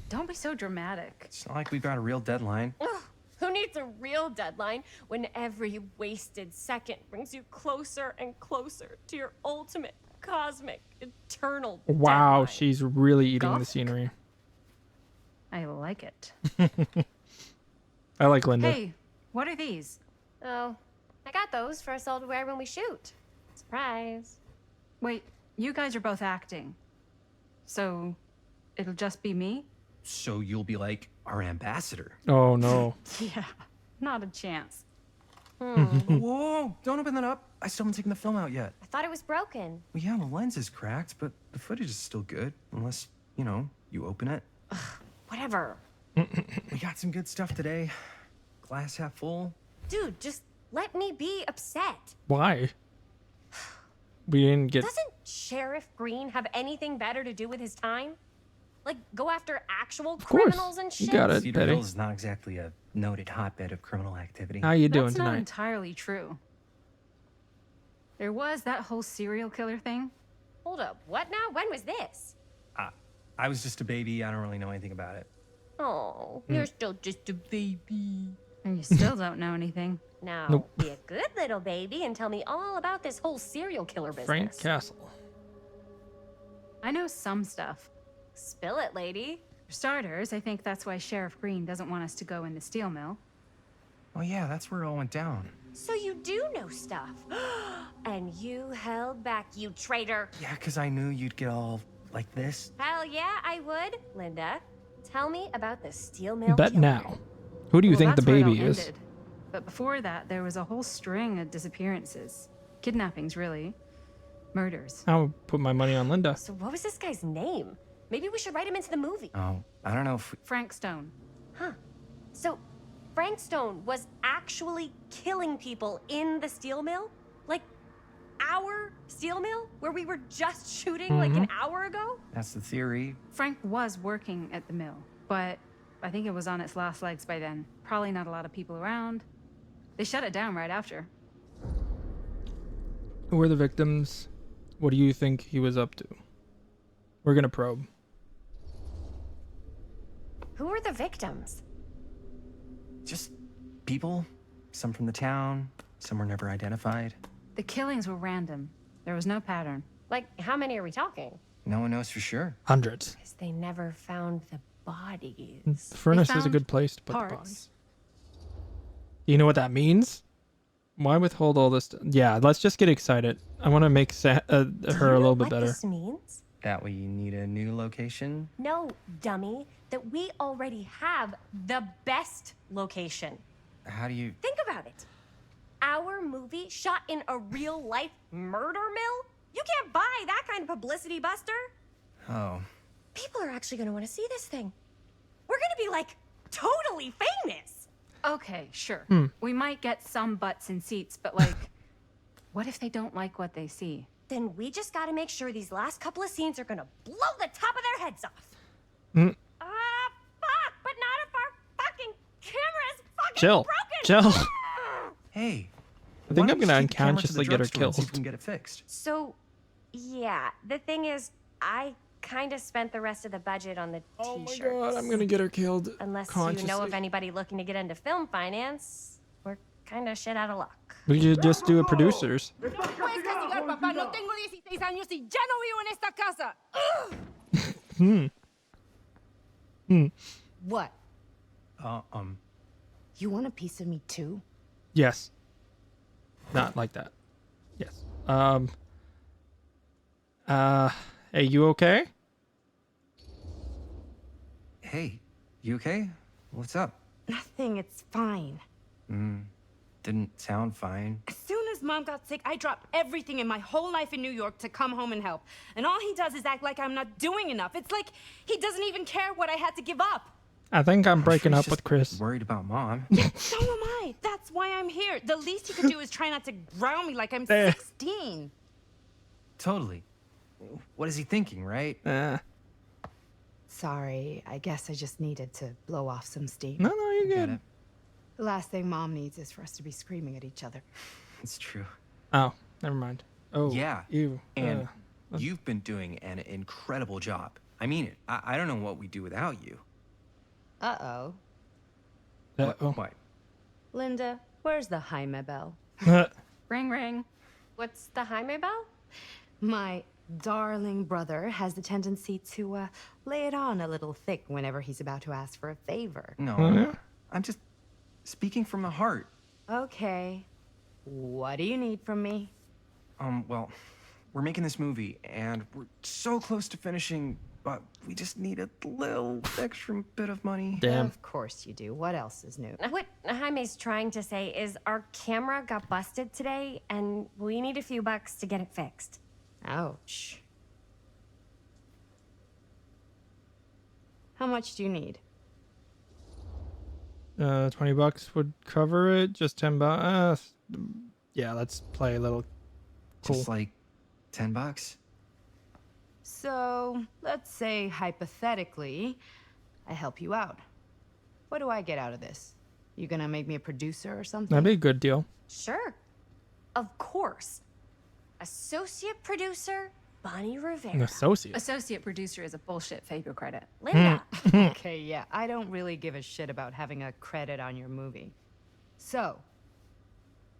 Don't be so dramatic. It's not like we've got a real deadline. Ugh, who needs a real deadline when every wasted second brings you closer and closer to your ultimate, cosmic, eternal Wow, deadline? she's really eating the Gothic. scenery. I like it. I like Linda. Hey, what are these? Oh, I got those for us all to wear when we shoot. Surprise. Wait, you guys are both acting. So, it'll just be me? So you'll be like our ambassador. Oh no. Yeah, not a chance. Whoa, don't open that up. I still haven't taken the film out yet. I thought it was broken. Well, yeah, the lens is cracked, but the footage is still good. Unless, you know, you open it. Whatever. We got some good stuff today. Glass half full. Dude, just let me be upset. Why? We didn't get. Doesn't Sheriff Green have anything better to do with his time? Like, go after actual course. criminals and shit? You got it, Cedar Betty. Hills is not exactly a noted hotbed of criminal activity. How you doing That's not tonight? entirely true. There was that whole serial killer thing. Hold up, what now? When was this? I was just a baby. I don't really know anything about it. Oh, you're still just a baby. And you still don't know anything. Now, Nope. be a good little baby and tell me all about this whole serial killer business. Frank Castle. I know some stuff. Spill it, lady. For starters, I think that's why Sheriff Green doesn't want us to go in the steel mill. Oh yeah, that's where it all went down. So you do know stuff. And you held back, you traitor. Yeah, because I knew you'd get all like this. Hell yeah, I would. Linda, tell me about the steel mill Bet killer. now. Who do you think the that's where it all baby is? ended. But before that, there was a whole string of disappearances. Kidnappings, really. Murders. I'll put my money on Linda. So what was this guy's name? Maybe we should write him into the movie. Oh, I don't know if Frank Stone. Huh. So Frank Stone was actually killing people in the steel mill? Like our steel mill? Where we were just shooting like an hour ago? that's the theory. Frank was working at the mill, but I think it was on its last legs by then. Probably not a lot of people around. They shut it down right after. Who are the victims? What do you think he was up to? We're gonna probe. Who were the victims? Just people. Some from the town. Some were never identified. The killings were random. There was no pattern. Like, how many are we talking? No one knows for sure. Hundreds. Because they never found the bodies. The furnace is a found good place to put the parts. bodies. You know what that means? Why withhold all this? Yeah, let's just get excited. I want to make her a little bit what better. this means? That we need a new location. No, dummy. That we already have the best location. How do you... Think about it. Our movie shot in a real-life murder mill? You can't buy that kind of publicity, Buster. Oh. People are actually going to want to see this thing. We're going to be, like, totally famous. Okay, sure. We might get some butts in seats, but like, what if they don't like what they see? Then we just got to make sure these last couple of scenes are going to blow the top of their heads off. Fuck, but not if our fucking camera's fucking Chill. broken. Chill. Hey. I think why I'm don't gonna you take the camera to the unconsciously get her drugstore and see if killed. we can get it fixed. So, yeah, the thing is, I kind of spent the rest of the budget on the Oh my t-shirts. god, I'm gonna get her killed. Unless you consciously. know of anybody looking to get into film finance, we're kind of shit out of luck. We should just do it producers. No puedes castigar, papá. No tengo 16 años y ya no vivo en esta casa. What? You want a piece of me too? Yes. Not like that. Yes. Uh, Hey, you okay? Hey, You okay? What's up? Nothing, it's fine. Didn't sound fine. As soon as Mom got sick, I dropped everything in my whole life in New York to come home and help. And all he does is act like I'm not doing enough. It's like he doesn't even care what I had to give up. I think I'm breaking sure up he's with just Chris. Worried about Mom. So am I. That's why I'm here. The least he could do is try not to ground me like I'm Eh. 16. Totally. What is he thinking, right? Sorry, I guess I just needed to blow off some steam. No, you're Get good. it. The last thing Mom needs is for us to be screaming at each other. It's true. Oh, never mind. Oh, Yeah. Ew. And you've been doing an incredible job. I mean it. I don't know what we'd do without you. Uh-oh. What? Linda, where's the Jaime bell? Ring, ring. What's the Jaime bell? My darling brother has the tendency to lay it on a little thick whenever he's about to ask for a favor. No. I'm just speaking from the heart. Okay. What do you need from me? Well, we're making this movie, and we're so close to finishing, but we just need a little extra bit of money. Of course you do. What else is new? What Jaime's trying to say is our camera got busted today, and we need a few bucks to get it fixed. Ouch. How much do you need? $20 would cover it. Just $10. Yeah, let's play a little. Cool. Just like $10. So, let's say hypothetically, I help you out. What do I get out of this? You gonna make me a producer or something? That'd be a good deal. Sure. Of course. Associate producer, Bonnie Rivera. An associate. Associate producer is a bullshit FAPO credit. Linda. Okay, yeah, I don't really give a shit about having a credit on your movie. So,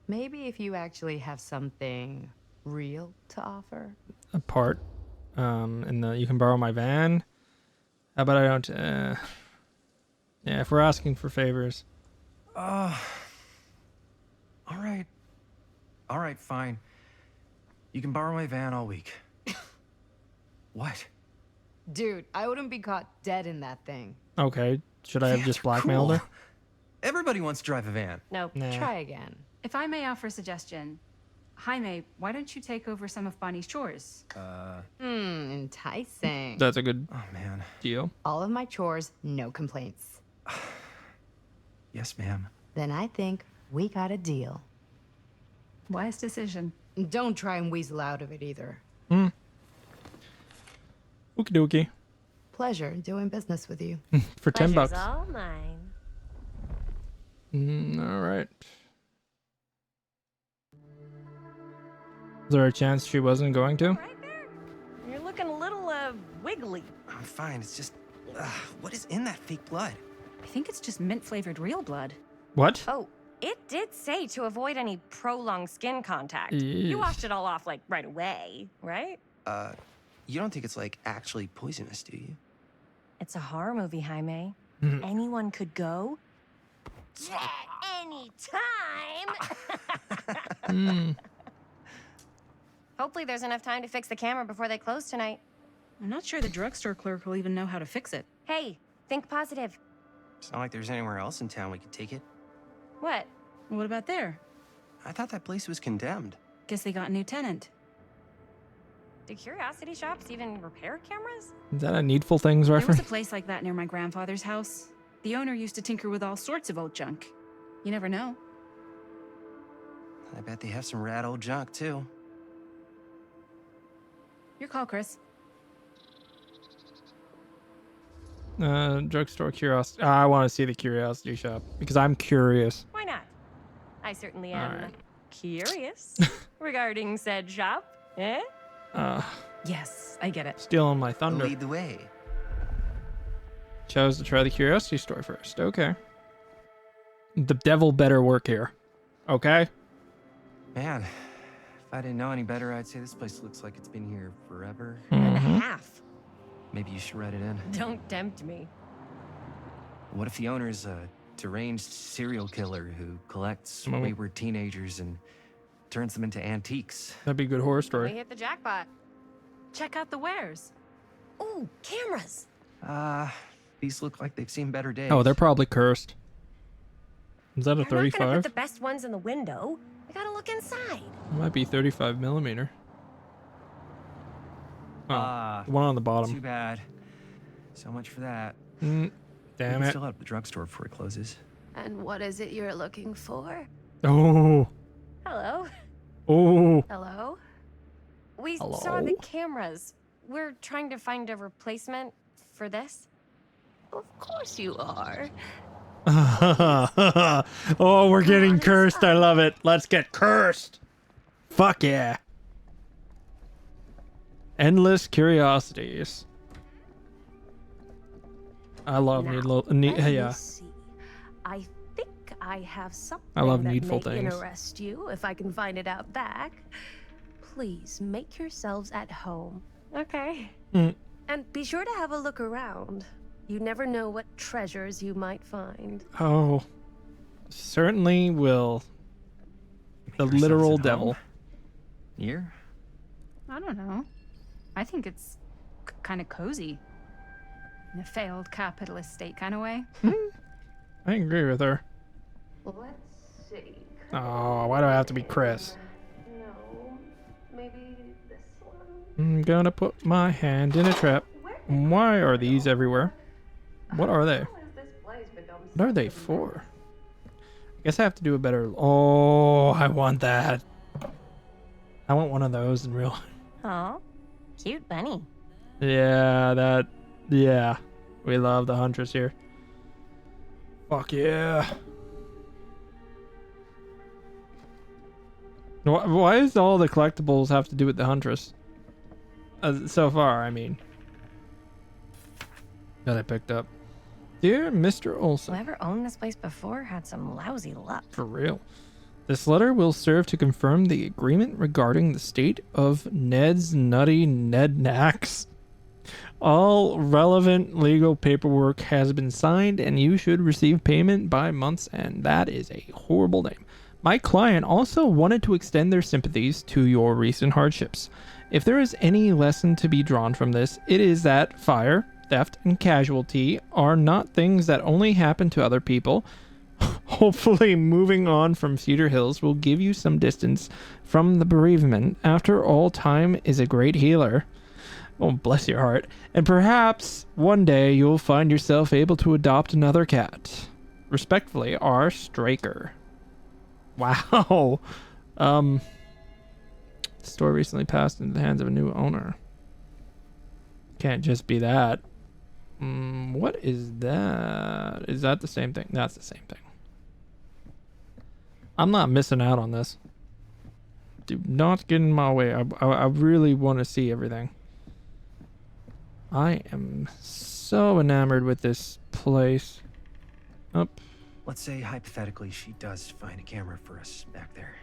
maybe if you actually have something real to offer? A part. And you can borrow my van. How about I don't? Yeah, if we're asking for favors. All right. All right, fine. You can borrow my van all week. What? Dude, I wouldn't be caught dead in that thing. Okay. Should I have just blackmailed her? Everybody wants to drive a van. Nope. Nah. Try again. If I may offer a suggestion, Jaime, why don't you take over some of Bonnie's chores? Enticing. That's a good man. deal. All of my chores, no complaints. Yes, ma'am. Then I think we got a deal. Wise decision. Don't try and weasel out of it either. Okie dokie. Pleasure doing business with you. For $10. Pleasure's all mine. All right. Is there a chance she wasn't going to? Right there. You're looking a little, wiggly. I'm fine. It's just, what is in that fake blood? I think it's just mint-flavored real blood. What? Oh, it did say to avoid any prolonged skin contact. Eesh. You washed it all off, like, right away, right? You don't think it's, like, actually poisonous, do you? It's a horror movie, Jaime. Mhm. Anyone could go. Yeah, anytime! Hopefully there's enough time to fix the camera before they close tonight. I'm not sure the drugstore clerk will even know how to fix it. Hey, think positive. It's not like there's anywhere else in town we could take it. What? What about there? I thought that place was condemned. Guess they got a new tenant. Do curiosity shops even repair cameras? Is that a Needful Things There was reference? a place like that near my grandfather's house. The owner used to tinker with all sorts of old junk. You never know. I bet they have some rad old junk, too. Your call, Chris. Drugstore curiosity. I want to see the curiosity shop because I'm curious. Why not? I certainly All am right. curious regarding said shop. Eh? Yes, I get it. Stealing my thunder. Lead the way. Chose to try the curiosity store first. Okay. The devil better work here. Okay? Man, if I didn't know any better, I'd say this place looks like it's been here forever. And a half. Maybe you should write it in. Don't tempt me. What if the owner's a deranged serial killer who collects Mm. wayward teenagers and turns them into antiques? That'd be a good horror We story. hit the jackpot. Check out the wares. Ooh, cameras. These look like they've seen better days. Oh, they're probably cursed. Is that a I'm not gonna 35? put the best ones in the window. I gotta look inside. It might be 35 millimeter. Oh, the one on the bottom. Too bad. So much for that. Damn we can it. still have the drugstore before it closes. And what is it you're looking for? Oh. Hello. Oh. Hello. We Hello? saw the cameras. We're trying to find a replacement for this. Of course you are. Oh, we're getting cursed. I love it. Let's get cursed. Fuck yeah. Endless curiosities. I love needful. Yeah. I think I have something I love that needful may things. interest you if I can find it out back. Please make yourselves at home. Okay. Mm. And be sure to have a look around. You never know what treasures you might find. Oh, certainly will. The literal devil. Here? I don't know. I think it's kind of cozy. In a failed capitalist state kind of way. I agree with her. Let's see. Oh, why do I have to be Chris? No, maybe this one. I'm gonna put my hand in a trap. Why are these everywhere? What are they? What are they for? I guess I have to do a better... Oh, I want that. I want one of those in real life. Oh, cute bunny. Yeah, that... Yeah. We love the Huntress here. Fuck yeah. Why does all the collectibles have to do with the Huntress? So far, I mean. That I picked up. Dear Mr. Olson. Whoever owned this place before had some lousy luck. For real. This letter will serve to confirm the agreement regarding the state of Ned's nutty Nednax. All relevant legal paperwork has been signed and you should receive payment by month's end. That is a horrible name. My client also wanted to extend their sympathies to your recent hardships. If there is any lesson to be drawn from this, it is that fire, theft, and casualty are not things that only happen to other people. Hopefully moving on from Cedar Hills will give you some distance from the bereavement. After all, time is a great healer. Oh, bless your heart. And perhaps one day you'll find yourself able to adopt another cat. Respectfully, R. Straker. Wow. The store recently passed into the hands of a new owner. Can't just be that. What is that? Is that the same thing? That's the same thing. I'm not missing out on this. Do not get in my way. I really want to see everything. I am so enamored with this place. Up. Let's say hypothetically she does find a camera for us back there.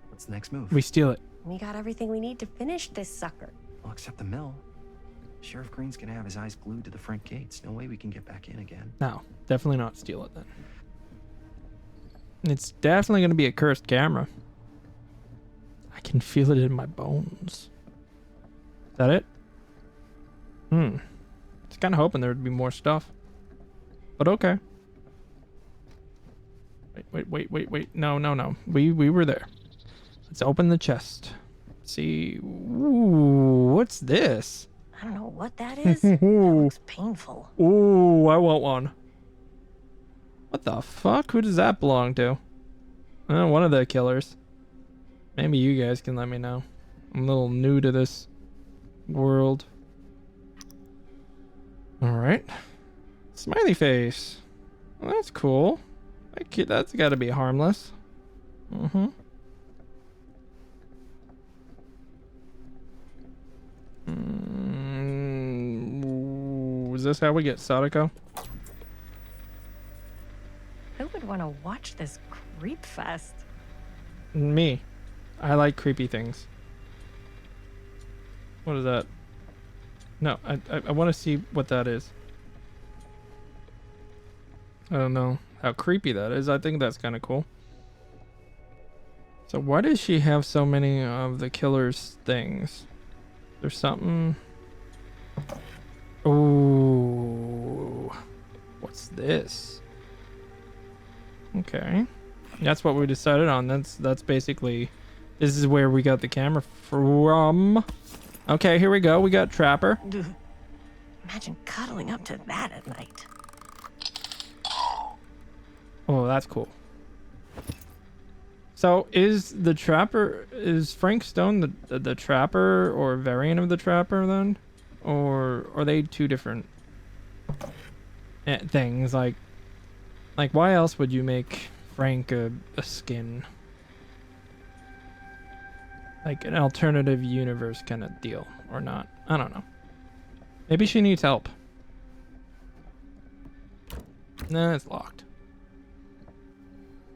What's the next move? We steal it. We got everything we need to finish this sucker. Well, except the mill. Sheriff Green's gonna have his eyes glued to the front gates. No way we can get back in again. No, definitely not steal it then. It's definitely going to be a cursed camera. I can feel it in my bones. Is that it? It's kind of hoping there would be more stuff. But okay. Wait. No. We were there. Let's open the chest. See. Ooh, what's this? I don't know what that is. That looks painful. Ooh, I want one. What the fuck? Who does that belong to? One of the killers. Maybe you guys can let me know. I'm a little new to this world. Alright. Smiley face. Well, that's cool. That's gotta be harmless. Is this how we get Sadako? Who would want to watch this creep fest? Me. I like creepy things. What is that? No, I want to see what that is. I don't know how creepy that is. I think that's kind of cool. So why does she have so many of the killer's things? There's something... Ooh. What's this? Okay. That's what we decided on. That's basically... This is where we got the camera from. Okay, here we go. We got Trapper. Dude, imagine cuddling up to that at night. Oh, that's cool. So is Frank Stone the Trapper or variant of the Trapper then? Or are they two different things? Like why else would you make Frank a skin? Like an alternative universe kind of deal or not? I don't know. Maybe she needs help. Nah, it's locked.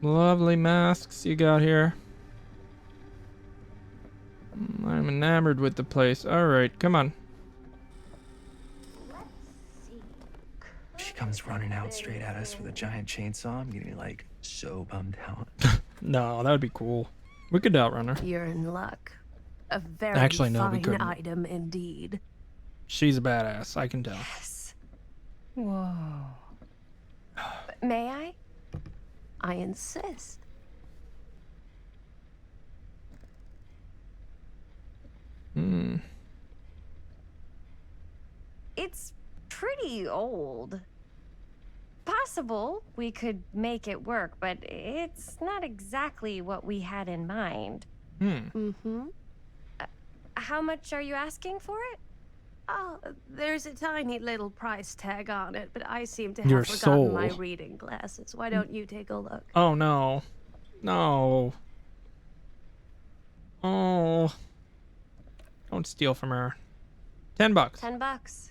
Lovely masks you got here. I'm enamored with the place. Alright, come on. She comes running out straight at us with a giant chainsaw. I'm getting like so bummed out. No, that would be cool. We could outrun her. You're in luck. A very Actually, no, we fine couldn't. item indeed. She's a badass, I can tell. Whoa. May I? I insist. Hmm. It's pretty old. Possible we could make it work, but it's not exactly what we had in mind. Mm-hmm. How much are you asking for it? Oh, there's a tiny little price tag on it, but I seem to Your have forgotten soul. my reading glasses. Why don't you take a look? Oh no. No. Oh. Don't steal from her. $10. $10.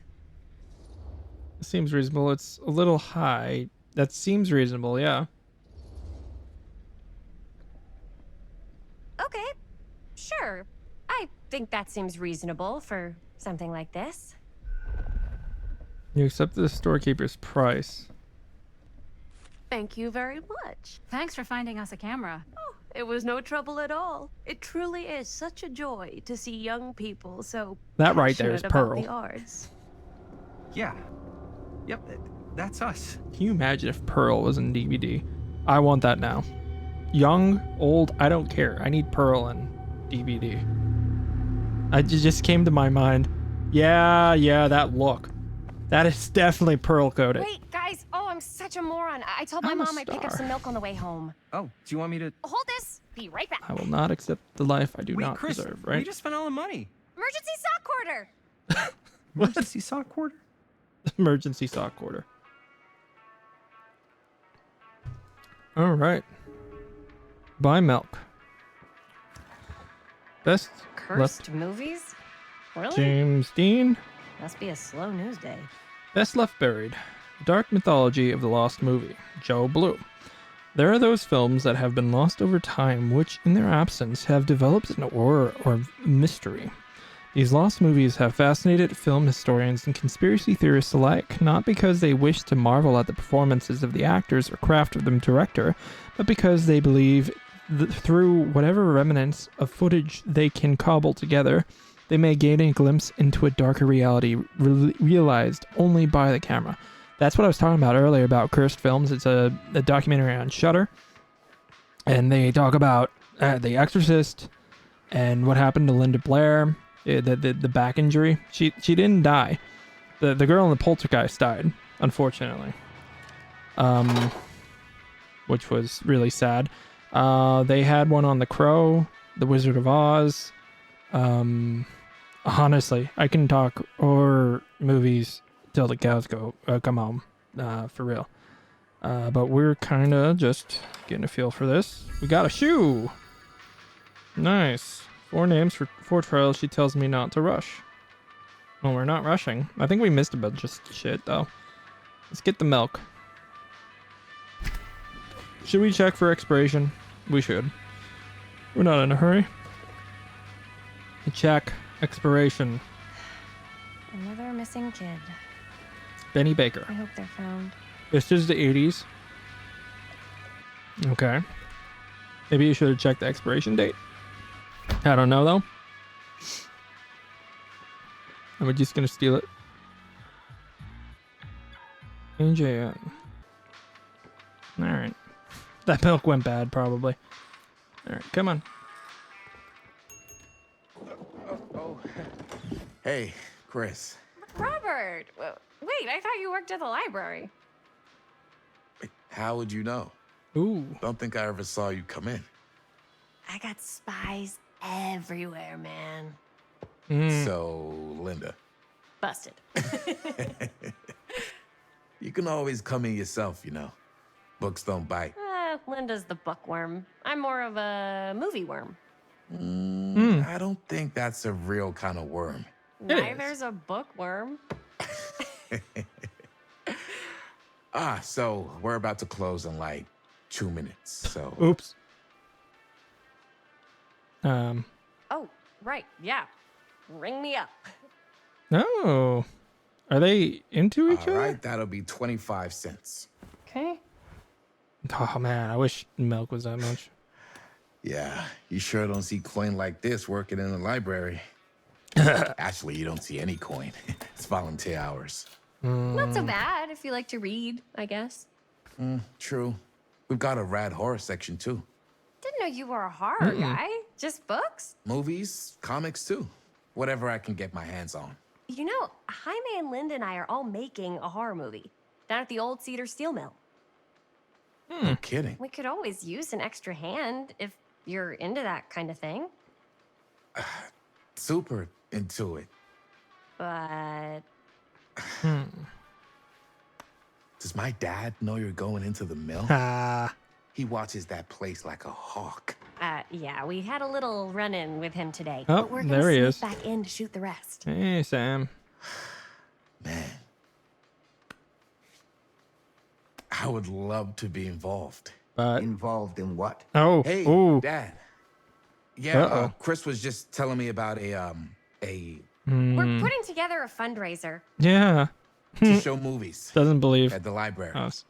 Seems reasonable. It's a little high. That seems reasonable, yeah. Okay, sure. I think that seems reasonable for something like this. You accept the storekeeper's price. Thank you very much. Thanks for finding us a camera. Oh, it was no trouble at all. It truly is such a joy to see young people so That right there is passionate about Pearl. the arts. Yeah. Yep, that's us. Can you imagine if Pearl was in DVD? I want that now. Young, old, I don't care. I need Pearl in DVD. It just came to my mind. Yeah, that look. That is definitely Pearl coded. Wait, guys. Oh, I'm such a moron. I told my I'm a mom I'd pick up star. some milk on the way home. Oh, do you want me to... Hold this. Be right back. I will not accept the life I do Wait, not Chris, deserve, we right? just spent all the money. Emergency sock quarter. Emergency sock quarter? Emergency sock quarter. All right. Buy milk. Best Cursed movies? Really? James Dean. Must be a slow news day. Best Left Buried. The Dark Mythology of the Lost Movie. Joe Blue. There are those films that have been lost over time, which, in their absence, have developed an aura or mystery. These lost movies have fascinated film historians and conspiracy theorists alike, not because they wish to marvel at the performances of the actors or craft of the director, but because they believe that through whatever remnants of footage they can cobble together, they may gain a glimpse into a darker reality realized only by the camera. That's what I was talking about earlier about cursed films. It's a documentary on Shudder, and they talk about The Exorcist and what happened to Linda Blair. The back injury. She didn't die. The girl in the Poltergeist died, unfortunately. Which was really sad. They had one on The Crow, The Wizard of Oz. Honestly, I can talk horror movies till the cows come home. For real. But we're kind of just getting a feel for this. We got a shoe. Nice. 4 names for 4 trials. She tells me not to rush. Well, we're not rushing. I think we missed a bunch of shit, though. Let's get the milk. Should we check for expiration? We should. We're not in a hurry. Check. Expiration. Another missing kid. Benny Baker. I hope they're found. This is the 80s. Okay. Maybe you should have checked the expiration date. I don't know, though. Am I just gonna steal it? AJ. All right. That milk went bad, probably. All right, come on. Hey, Chris. Robert! Wait, I thought you worked at the library. How would you know? Ooh. Don't think I ever saw you come in. I got spies everywhere, man. So, Linda. Busted. You can always come in yourself, you know. Books don't bite. Linda's the bookworm. I'm more of a movie worm. I don't think that's a real kind of worm. Neither's a bookworm. So we're about to close in like 2 minutes, so... Oops. Oh, right, yeah. Ring me up. Oh. Are they into each other? All right, that'll be 25 cents. Okay. Oh, man, I wish milk was that much. Yeah, you sure don't see coin like this working in the library. Actually, you don't see any coin. It's volunteer hours. Not so bad if you like to read, I guess. True. We've got a rad horror section, too. Didn't know you were a horror guy. Just books? Movies, comics, too. Whatever I can get my hands on. You know, Jaime and Linda and I are all making a horror movie down at the old Cedar Steel Mill. No kidding. We could always use an extra hand if you're into that kind of thing. Super into it. But... Does my dad know you're going into the mill? He watches that place like a hawk. Yeah, we had a little run-in with him today. Oh, but we're there gonna he sneak is. back in to shoot the rest. Hey, Sam. Man. I would love to be involved. But... Involved in what? Oh, hey, ooh. Dad. Yeah, Uh-oh. Chris was just telling me about We're putting together a fundraiser. Yeah. to show movies. Doesn't believe at the library. us.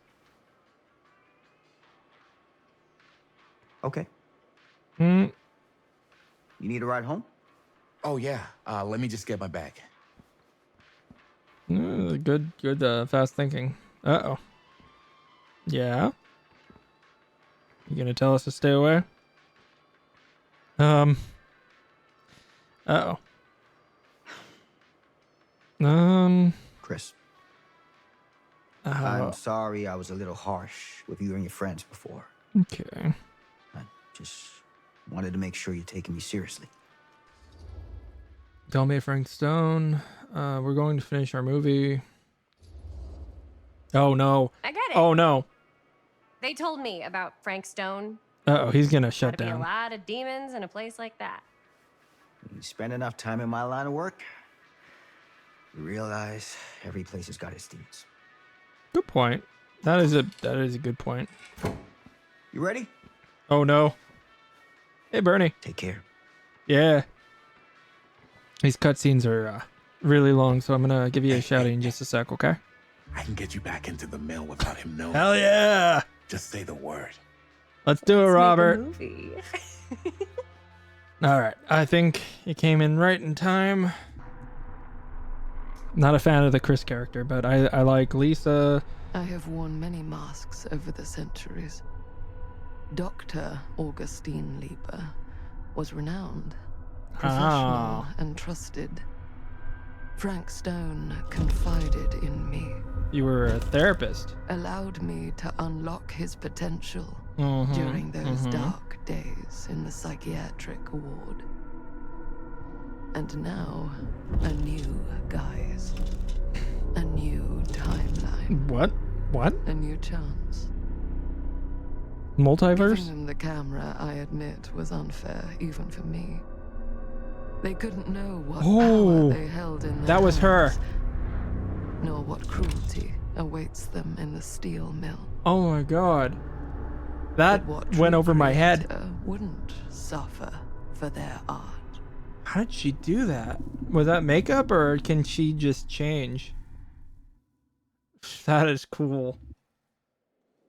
Okay. Hmm. You need a ride home? Oh yeah. Let me just get my bag. Good, fast thinking. Uh-oh. Yeah? You gonna tell us to stay away? Uh-oh. Chris. Uh-huh. I'm sorry I was a little harsh with you and your friends before. Okay. I just wanted to make sure you're taking me seriously. Tell me, Frank Stone. We're going to finish our movie. Oh, no. I get it. Oh, no. They told me about Frank Stone. Uh-oh, he's gonna shut Gotta be a down. lot of demons in a place like that. When you spend enough time in my line of work, you realize every place has got its demons. Good point. That is a good point. You ready? Oh, no. Hey, Bernie. Take care. Yeah. These cutscenes are really long, so I'm gonna give you a shout in just a sec, okay? I can get you back into the mill without him knowing. Hell yeah! Just say the word. Let's do it, Robert. Movie. All right. I think it came in right in time. Not a fan of the Chris character, but I like Lisa. I have worn many masks over the centuries. Dr. Augustine Lieber was renowned, professional, and trusted. Frank Stone confided in me. You were a therapist. Allowed me to unlock his potential Mhm, during those mhm. dark days in the psychiatric ward. And now, a new guise. A new timeline. What? What? A new chance. Multiverse? Giving them the camera, I admit, was unfair, even for me. They couldn't know what Oh, power they held in their that was her. hands, nor what cruelty awaits them in the steel mill. Oh my god. That But what went true over my head. creator wouldn't suffer for their art. How did she do that? Was that makeup or can she just change? That is cool.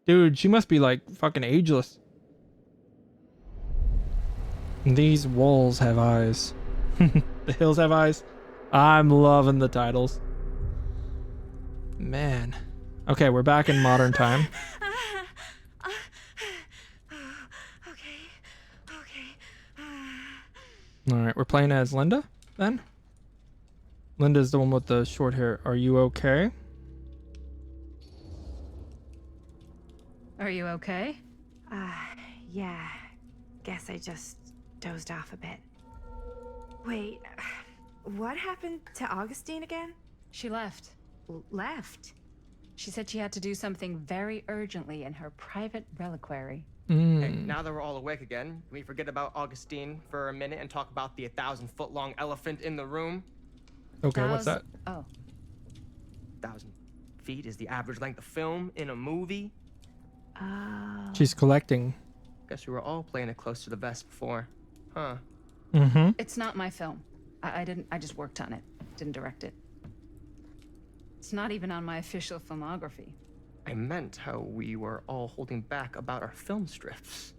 Dude, she must be like fucking ageless. These walls have eyes. The hills have eyes. I'm loving the titles. Man. Okay, we're back in modern time. All right, we're playing as Linda then. Linda's the one with the short hair. Are you okay? Are you okay? Yeah. Guess I just dozed off a bit. Wait, what happened to Augustine again? She left. Left? She said she had to do something very urgently in her private reliquary. Hey, now that we're all awake again, can we forget about Augustine for a minute and talk about the 1,000-foot-long elephant in the room? Okay, what's that? Oh. 1,000 feet is the average length of film in a movie. She's collecting. Guess we were all playing it close to the vest before, huh? Mm-hmm. It's not my film. I just worked on it. Didn't direct it. It's not even on my official filmography. I meant how we were all holding back about our film strips.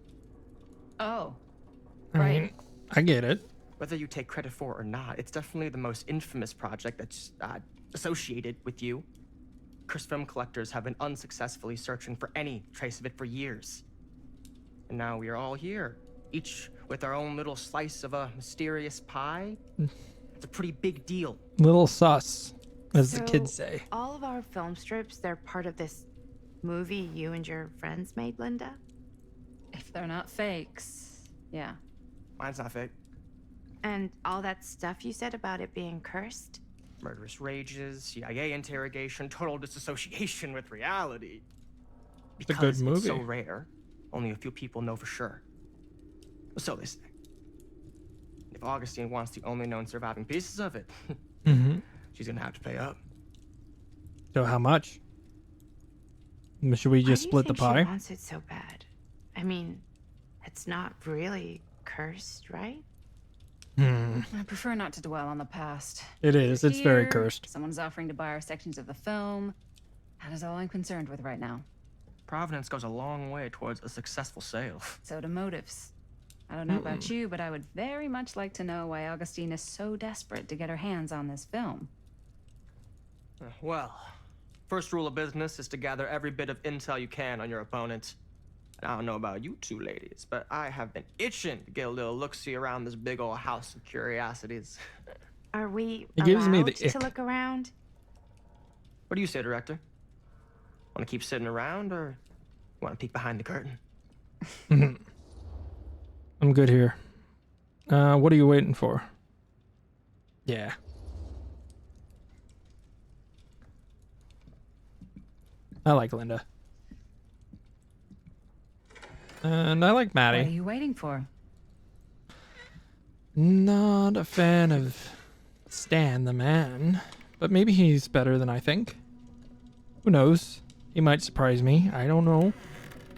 Oh. I mean, I get it. Whether you take credit for it or not, it's definitely the most infamous project that's associated with you. Cursed film collectors have been unsuccessfully searching for any trace of it for years. And now we are all here, each with our own little slice of a mysterious pie. It's a pretty big deal. Little sus, as the So, kids say. All of our film strips, they're part of this movie you and your friends made, Linda? If they're not fakes, yeah. Mine's not fake. And all that stuff you said about it being cursed? Murderous rages, CIA interrogation, total disassociation with reality. It's a good Because movie. it's so rare, only a few people know for sure. So they say. If Augustine wants the only known surviving pieces of it, Mm-hmm. she's gonna have to pay up. So how much? Should we just split the Why do you think pie? she wants it so bad? I mean, it's not really cursed, right? I prefer not to dwell on the past. It is. It's very Here, cursed. Someone's offering to buy our sections of the film. That is all I'm concerned with right now. Providence goes a long way towards a successful sale. So do motives. I don't know about you, but I would very much like to know why Augustine is so desperate to get her hands on this film. Well, first rule of business is to gather every bit of intel you can on your opponent. And I don't know about you two ladies, but I have been itching to get a little look-see around this big old house of curiosities. Are we It gives me allowed the to ick. look around? What do you say, director? Want to keep sitting around, or want to peek behind the curtain? I'm good here. What are you waiting for? Yeah. I like Linda. And I like What are Maddie. you waiting for? Not a fan of Stan the man, but maybe he's better than I think. Who knows? He might surprise me. I don't know.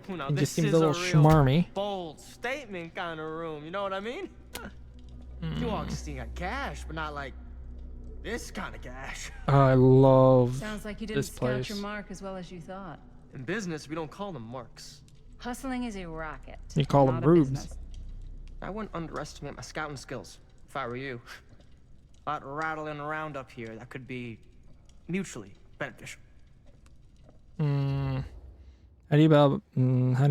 Now, He this just seems is a little real schmarmy. bold statement kind of room. You know what I mean? You Augustine got cash, but not like this kind of cash. I love Sounds like you didn't this scout place. your mark as well as you thought. In business, we don't call them marks. Hustling is a racket. You call them not a rubes. business. I wouldn't underestimate my scouting skills if I were you. A lot rattling around up here that could be mutually beneficial. How do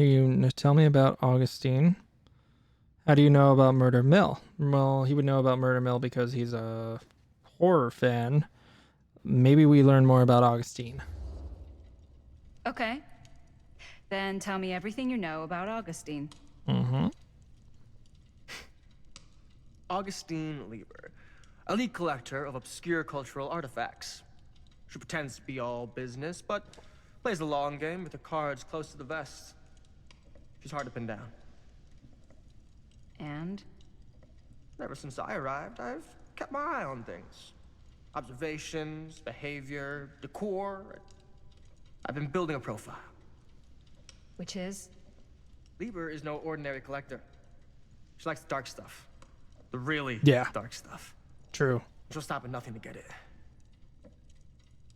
you tell me about Augustine? How do you know about Murder Mill? Well, he would know about Murder Mill because he's a horror fan. Maybe we learn more about Augustine. Okay. Then tell me everything you know about Augustine. Mm-hmm. Augustine Lieber, elite collector of obscure cultural artifacts. She pretends to be all business, but plays the long game with her cards close to the vest. She's hard to pin down. And? Ever since I arrived, I've kept my eye on things. Observations, behavior, decor. I've been building a profile. Which is? Lieber is no ordinary collector. She likes the dark stuff. The really dark stuff. True. She'll stop at nothing to get it.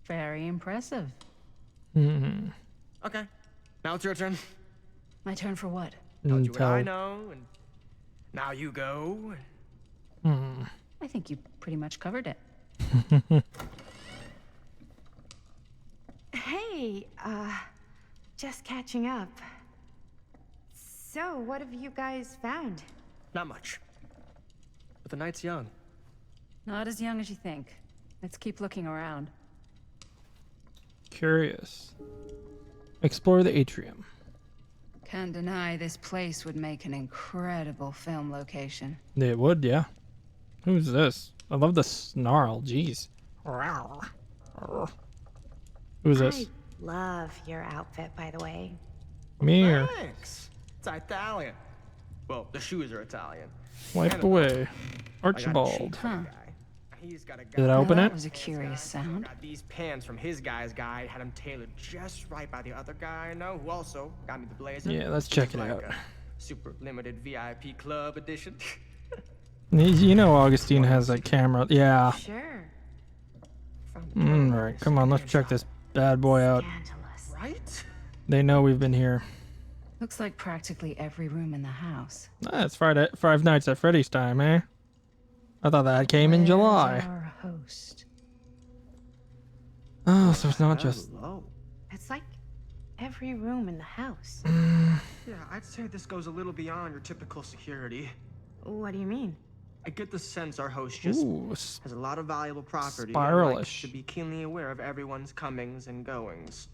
Very impressive. Mm-hmm. Okay, now it's your turn. My turn for what? Told you what I know, and now you go. I think you pretty much covered it. Hey, Hey, just catching up. So, what have you guys found? Not much. But the night's young. Not as young as you think. Let's keep looking around. Curious. Explore the atrium. Can't deny this place would make an incredible film location. It would, yeah. Who's this? I love the snarl. Jeez. Who's this? I love your outfit, by the way. Me or Thanks. It's Italian. Well, the shoes are Italian. wipe away? Archibald. Huh. He's got a guy. Did I open That it? was a curious sound. Got these pants from his guy's guide, had them tailored just right by the other guy I know, who also got me the blazer. Yeah, let's check It's it like out. a super limited VIP club edition. You know Augustine has a camera. Yeah. Sure. Alright, come on, let's check this bad boy out. Right? They know we've been here. Looks like practically every room in the house. Ah, it's Five Nights at Freddy's time, eh? I thought that came in July. Our host. Oh, so it's not just. It's like every room in the house. Yeah, I'd say this goes a little beyond your typical security. What do you mean? I get the sense our host just Ooh, has a lot of valuable property. spiralish. And likes to be keenly aware of everyone's comings and goings.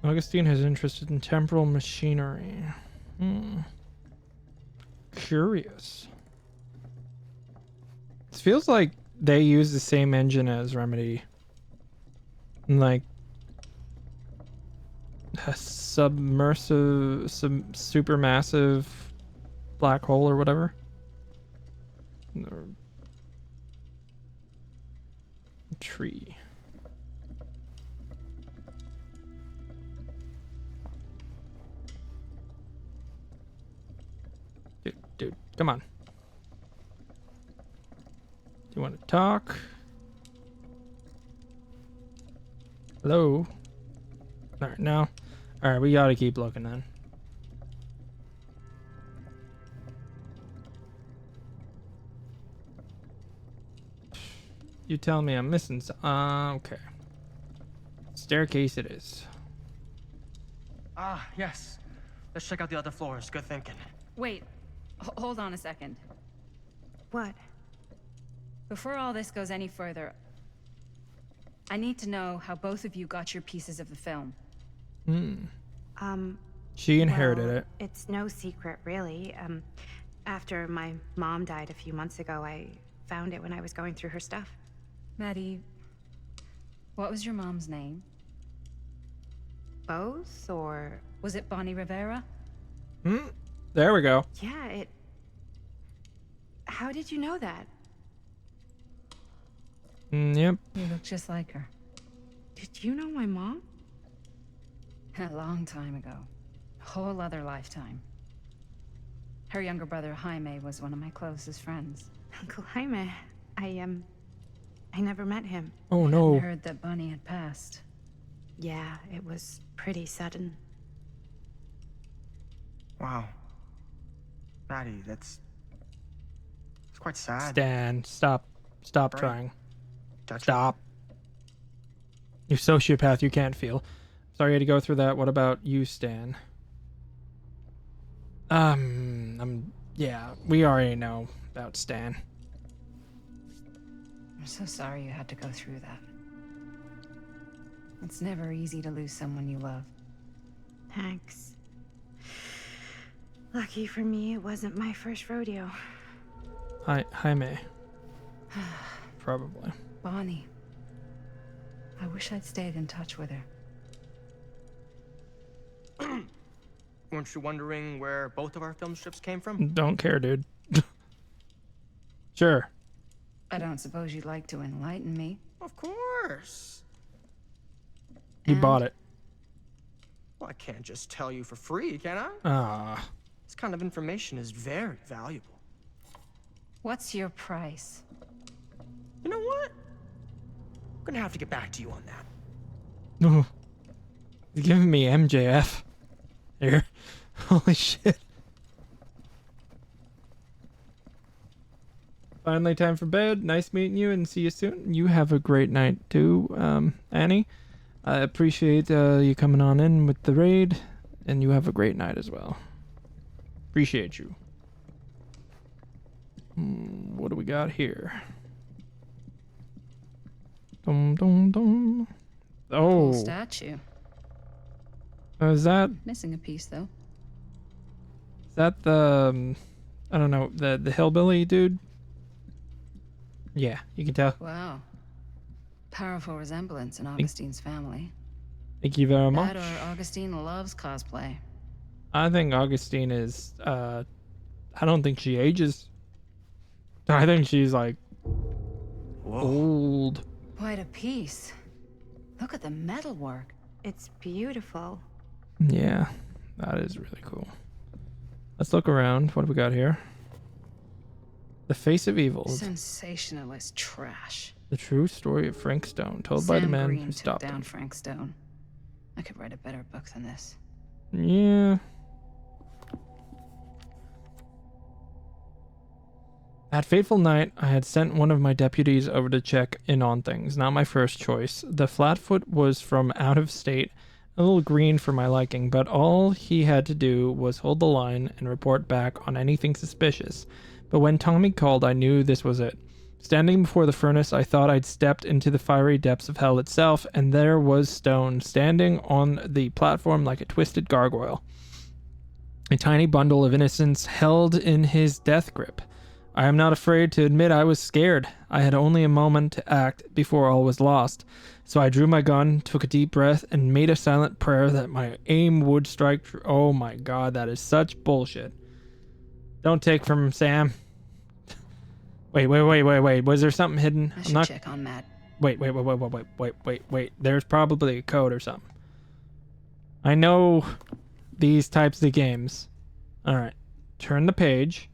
Augustine has interested in temporal machinery. Curious. It feels like they use the same engine as Remedy. Like a supermassive black hole or whatever. Or tree. Dude, come on. Do you want to talk? Hello? Alright, no. Alright, we gotta keep looking then. You tell me I'm missing okay. Staircase it is. Ah, yes. Let's check out the other floors. Good thinking. Wait, hold on a second. What? Before all this goes any further, I need to know how both of you got your pieces of the film. She inherited well, it. It's no secret, really. After my mom died a few months ago, I found it when I was going through her stuff. Maddie, what was your mom's name? Both, or... Was it Bonnie Rivera? There we go. Yeah, it... How did you know that? Yep. You look just like her. Did you know my mom? A long time ago. A whole other lifetime. Her younger brother, Jaime, was one of my closest friends. Uncle Jaime. I never met him. Oh no. I heard that Bonnie had passed. Yeah, it was pretty sudden. Wow. Maddie, it's quite sad. Stan, stop. Stop Right. trying. Touch Stop. You sociopath, you can't feel. Sorry you had to go through that. What about you, Stan? Yeah, we already know about Stan. I'm so sorry you had to go through that. It's never easy to lose someone you love. Thanks. Lucky for me, it wasn't my first rodeo. Jaime. Probably. Bonnie. I wish I'd stayed in touch with her. Weren't you wondering where both of our film strips came from? Don't care, dude. Sure. I don't suppose you'd like to enlighten me. Of course. You bought it. Well, I can't just tell you for free, can I? Ah. This kind of information is very valuable. What's your price? You know what? I'm gonna have to get back to you on that. No. You're giving me MJF. Here. Holy shit. Finally time for bed. Nice meeting you and see you soon. You have a great night too, Annie. I appreciate you coming on in with the raid, and you have a great night as well. Appreciate you. What do we got here? Dum dum dum. Oh, Statue. Is that Missing a piece though. the I don't know, the hillbilly dude? Yeah, you can tell. Wow. Powerful resemblance in Augustine's family. Thank you very much. That or Augustine loves cosplay. I think Augustine is I don't think she ages. I think she's like old. Quite a piece. Look at the metalwork. It's beautiful. Yeah, that is really cool. Let's look around. What do we got here? The Face of Evil. Sensationalist trash. The true story of Frank Stone, told by the Sam man Green who took stopped down him. Frank Stone. I could write a better book than this. Yeah. That fateful night, I had sent one of my deputies over to check in on things. Not my first choice. The Flatfoot was from out of state, a little green for my liking, but all he had to do was hold the line and report back on anything suspicious. But when Tommy called, I knew this was it. Standing before the furnace, I thought I'd stepped into the fiery depths of hell itself, and there was Stone, standing on the platform like a twisted gargoyle. A tiny bundle of innocence held in his death grip. I am not afraid to admit I was scared. I had only a moment to act before all was lost. So I drew my gun, took a deep breath, and made a silent prayer that my aim would strike true. Oh my god, that is such bullshit. Don't take from Sam. Wait. Was there something hidden? I should check on Matt. Wait. There's probably a code or something. I know these types of games. Alright. Turn the page.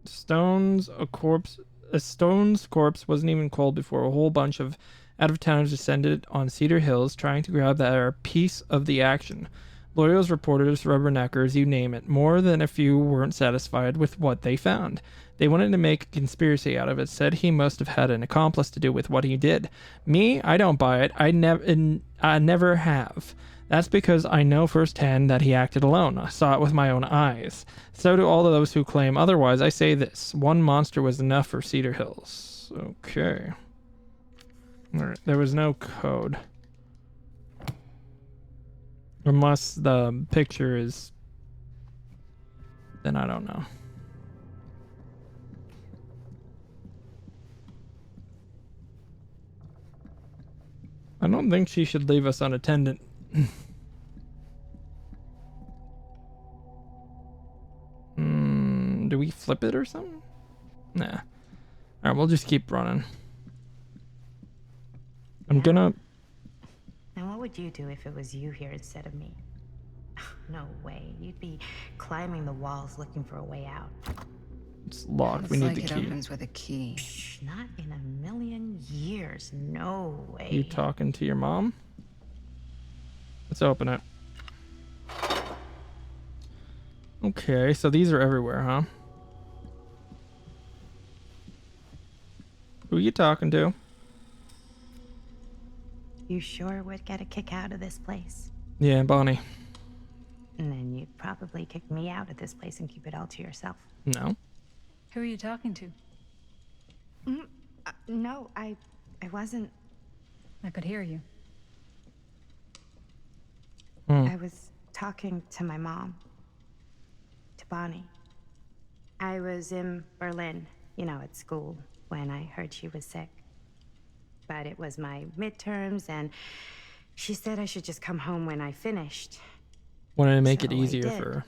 Stone's corpse wasn't even cold before a whole bunch of out-of-towners descended on Cedar Hills trying to grab their piece of the action. Lawyers, reporters, rubberneckers, you name it. More than a few weren't satisfied with what they found. They wanted to make a conspiracy out of it, said he must have had an accomplice to do with what he did. Me, I don't buy it. I never have. That's because I know firsthand that he acted alone. I saw it with my own eyes. So do all of those who claim otherwise. I say this. One monster was enough for Cedar Hills. Okay. Alright, there was no code. Unless the picture is... Then I don't know. I don't think she should leave us unattended. Do we flip it or something? Nah. Alright, we'll just keep running. I'm gonna... Now, what would you do if it was you here instead of me? No way. You'd be climbing the walls looking for a way out. It's locked. We need the key. It opens with a key. Not in a million years. No way. You talking to your mom? Let's open it. Okay, so these are everywhere, huh? Who are you talking to? You sure would get a kick out of this place? Yeah, Bonnie. And then you'd probably kick me out of this place and keep it all to yourself. No. Who are you talking to? No, I wasn't. I could hear you. I was talking to my mom. To Bonnie. I was in Berlin, at school, when I heard she was sick. But it was my midterms, and she said I should just come home when I finished. Wanted to make it So I easier did. for her.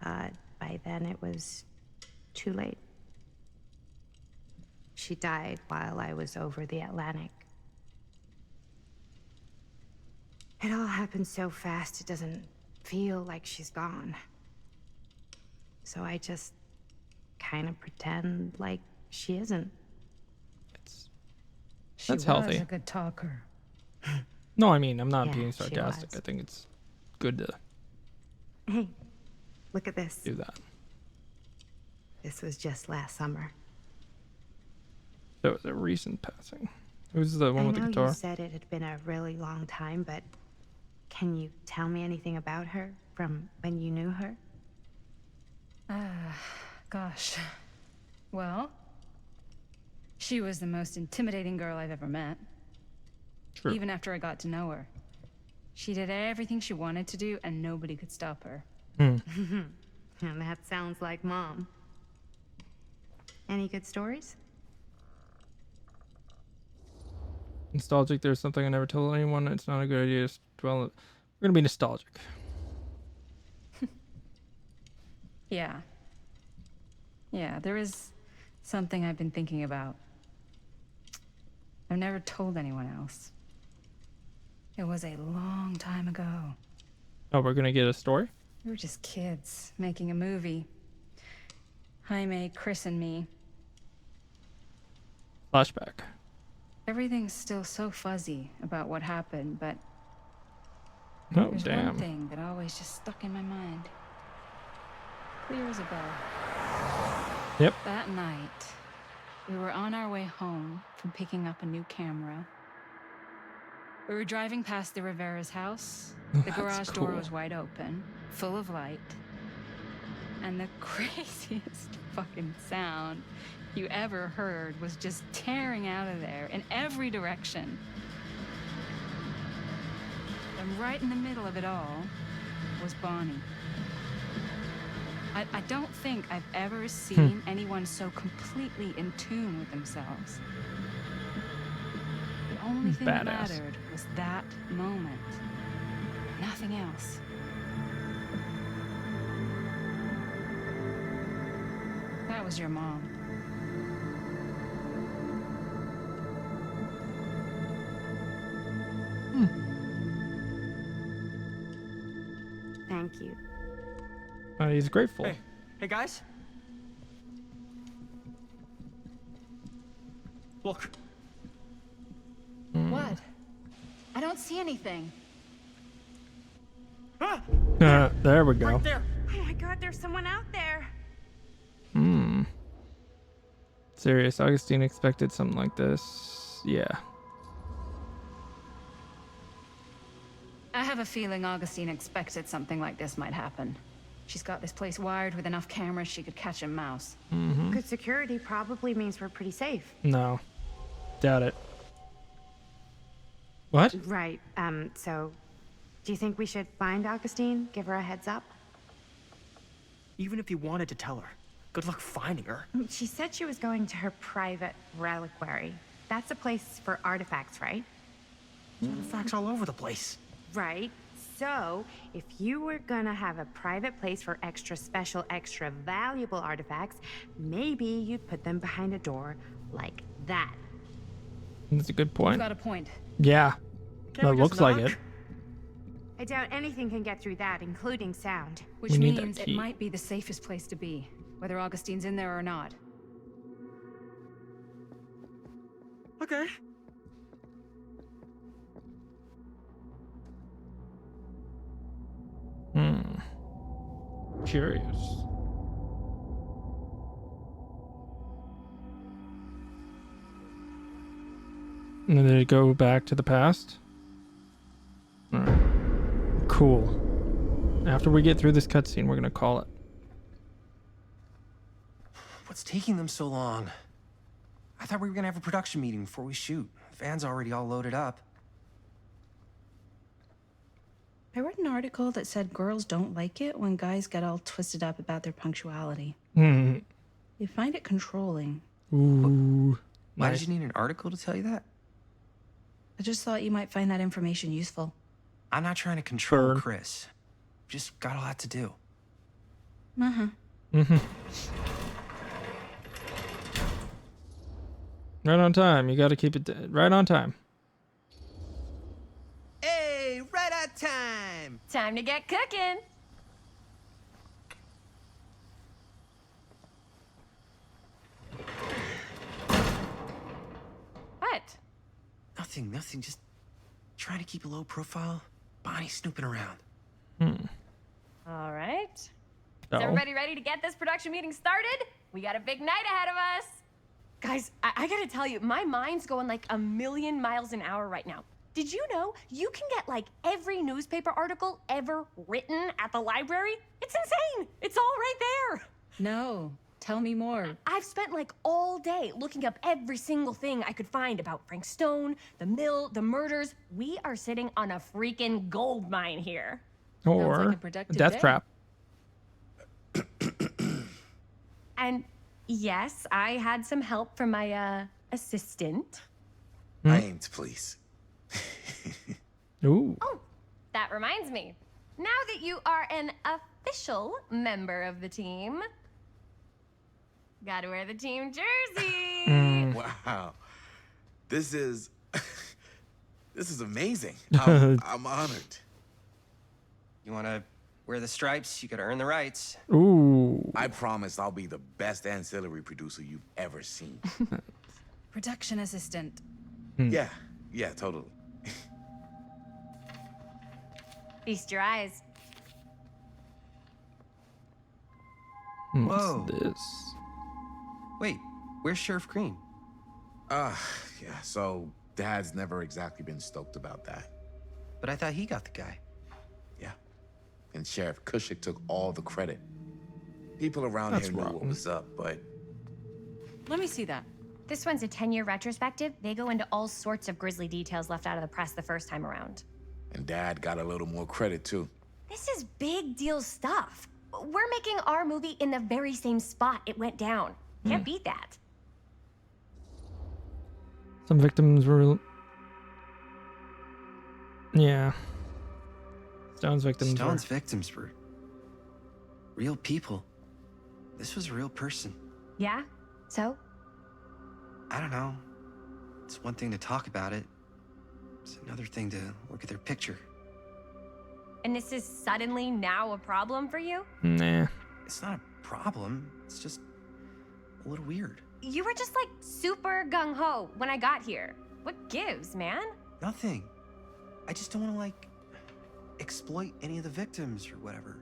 But by then it was too late. She died while I was over the Atlantic. It all happened so fast, it doesn't feel like she's gone. So I just kind of pretend like she isn't. That's healthy. She was a good talker. No, I mean, I'm not Yeah, being she sarcastic. was. I think it's good to Hey, look at this. do that. This was just last summer. So it's a recent passing. Who's the one with the I know guitar? you said it had been a really long time, but can you tell me anything about her from when you knew her? Gosh. Well, she was the most intimidating girl I've ever met. True. Even after I got to know her. She did everything she wanted to do, and nobody could stop her. And that sounds like Mom. Any good stories? Nostalgic. There's something I never told anyone. It's not a good idea to dwell. We're gonna be nostalgic. Yeah. Yeah, there is something I've been thinking about. I've never told anyone else. It was a long time ago. Oh, we're gonna get a story? We were just kids making a movie. Jaime, Chris, and me. Flashback. Everything's still so fuzzy about what happened, but Oh, there's damn. one thing that always just stuck in my mind. Clear as a bell. Yep. That night, we were on our way home from picking up a new camera. We were driving past the Rivera's house. The That's garage door cool. was wide open, full of light. And the craziest fucking sound you ever heard was just tearing out of there in every direction. And right in the middle of it all was Bonnie. I don't think I've ever seen anyone so completely in tune with themselves. The only thing that Badass. mattered was that moment. Nothing else. That was your mom. Thank you. He's grateful. Hey guys. Look. What? I don't see anything. There we go. Right there. Oh my god, there's someone out there. Serious. Augustine expected something like this. Yeah. I have a feeling Augustine expected something like this might happen. She's got this place wired with enough cameras she could catch a mouse. Good security probably means we're pretty safe. No. Doubt it. What? Right. So do you think we should find Augustine? Give her a heads up? Even if you wanted to tell her, good luck finding her. She said she was going to her private reliquary. That's a place for artifacts, right? Artifacts all over the place. Right. So, if you were gonna have a private place for extra special, extra valuable artifacts, maybe you'd put them behind a door like that. That's a good point. You've got a point. Yeah. Can we That looks just like knock? it. I doubt anything can get through that, including sound. Which We need that means it key. might be the safest place to be, whether Augustine's in there or not. Okay. Curious. And then they go back to the past. Alright. Cool. After we get through this cutscene, we're gonna call it. What's taking them so long? I thought we were gonna have a production meeting before we shoot. The van's already all loaded up. I read an article that said girls don't like it when guys get all twisted up about their punctuality. Hmm. They find it controlling. Ooh. Why Nice. did you need an article to tell you that? I just thought you might find that information useful. I'm not trying to control Burn. Chris. Just got a lot to do. Uh-huh. Right on time. You gotta keep it right on time. Hey, right on time. Time to get cooking. What? Nothing. Just trying to keep a low profile. Bonnie snooping around. All right. Is Oh. everybody ready to get this production meeting started? We got a big night ahead of us. Guys, I gotta tell you, my mind's going like a million miles an hour right now. Did you know you can get like every newspaper article ever written at the library? It's insane. It's all right there. No, tell me more. I've spent like all day looking up every single thing I could find about Frank Stone, the mill, the murders. We are sitting on a freaking gold mine here. Or a death trap. And yes, I had some help from my assistant. I aim to please. Ooh. Oh, that reminds me. Now that you are an official member of the team, gotta wear the team jersey. Wow. This is amazing. I'm honored. You want to wear the stripes? You gotta earn the rights. Ooh. I promise I'll be the best ancillary producer you've ever seen. Production assistant. Yeah, totally. Feast your eyes. Whoa. What's this? Wait, where's Sheriff Green? Yeah, so Dad's never exactly been stoked about that. But I thought he got the guy. Yeah. And Sheriff Cushik took all the credit. People around That's here knew wrong. what was up, but Let me see that. This one's a 10-year retrospective. They go into all sorts of grisly details left out of the press the first time around. and Dad got a little more credit too. This is big deal stuff. We're making our movie in the very same spot it went down. Can't beat that. Some victims were... Yeah. Stone's victims were real people. This was a real person. Yeah? So? I don't know. It's one thing to talk about it. It's another thing to look at their picture. And this is suddenly now a problem for you? Nah. It's not a problem. It's just a little weird. You were just like super gung-ho when I got here. What gives, man? Nothing. I just don't want to, like, exploit any of the victims or whatever.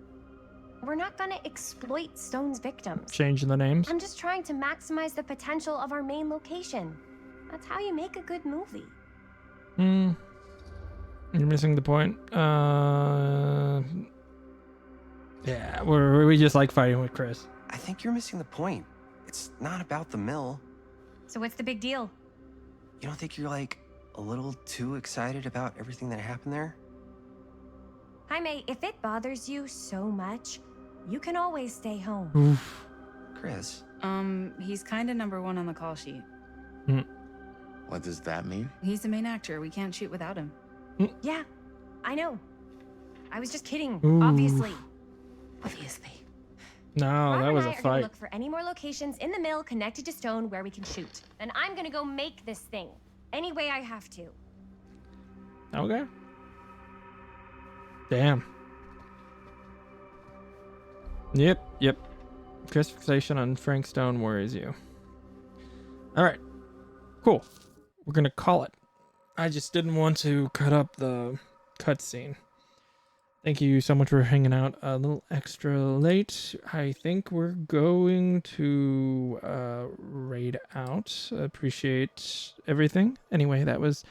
We're not gonna exploit Stone's victims. Changing the names. I'm just trying to maximize the potential of our main location. That's how you make a good movie. You're missing the point. Yeah, we just like fighting with Chris. I think you're missing the point. It's not about the mill. So what's the big deal? You don't think you're, like, a little too excited about everything that happened there? Jaime, if it bothers you so much, you can always stay home. Oof. Chris. He's kind of number one on the call sheet. What does that mean? He's the main actor. We can't shoot without him. Yeah, I know. I was just kidding, Ooh. obviously. No, Rob that and was I a are gonna fight. look for any more locations in the mill connected to Stone where we can shoot. Then I'm gonna go make this thing any way I have to. Okay. Damn. Yep. Chris fixation on Frank Stone worries you. All right. Cool. We're going to call it. I just didn't want to cut up the cutscene. Thank you so much for hanging out a little extra late. I think we're going to raid out. Appreciate everything. Anyway, that was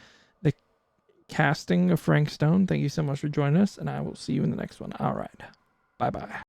the casting of Frank Stone. Thank you so much for joining us, and I will see you in the next one. All right. Bye-bye.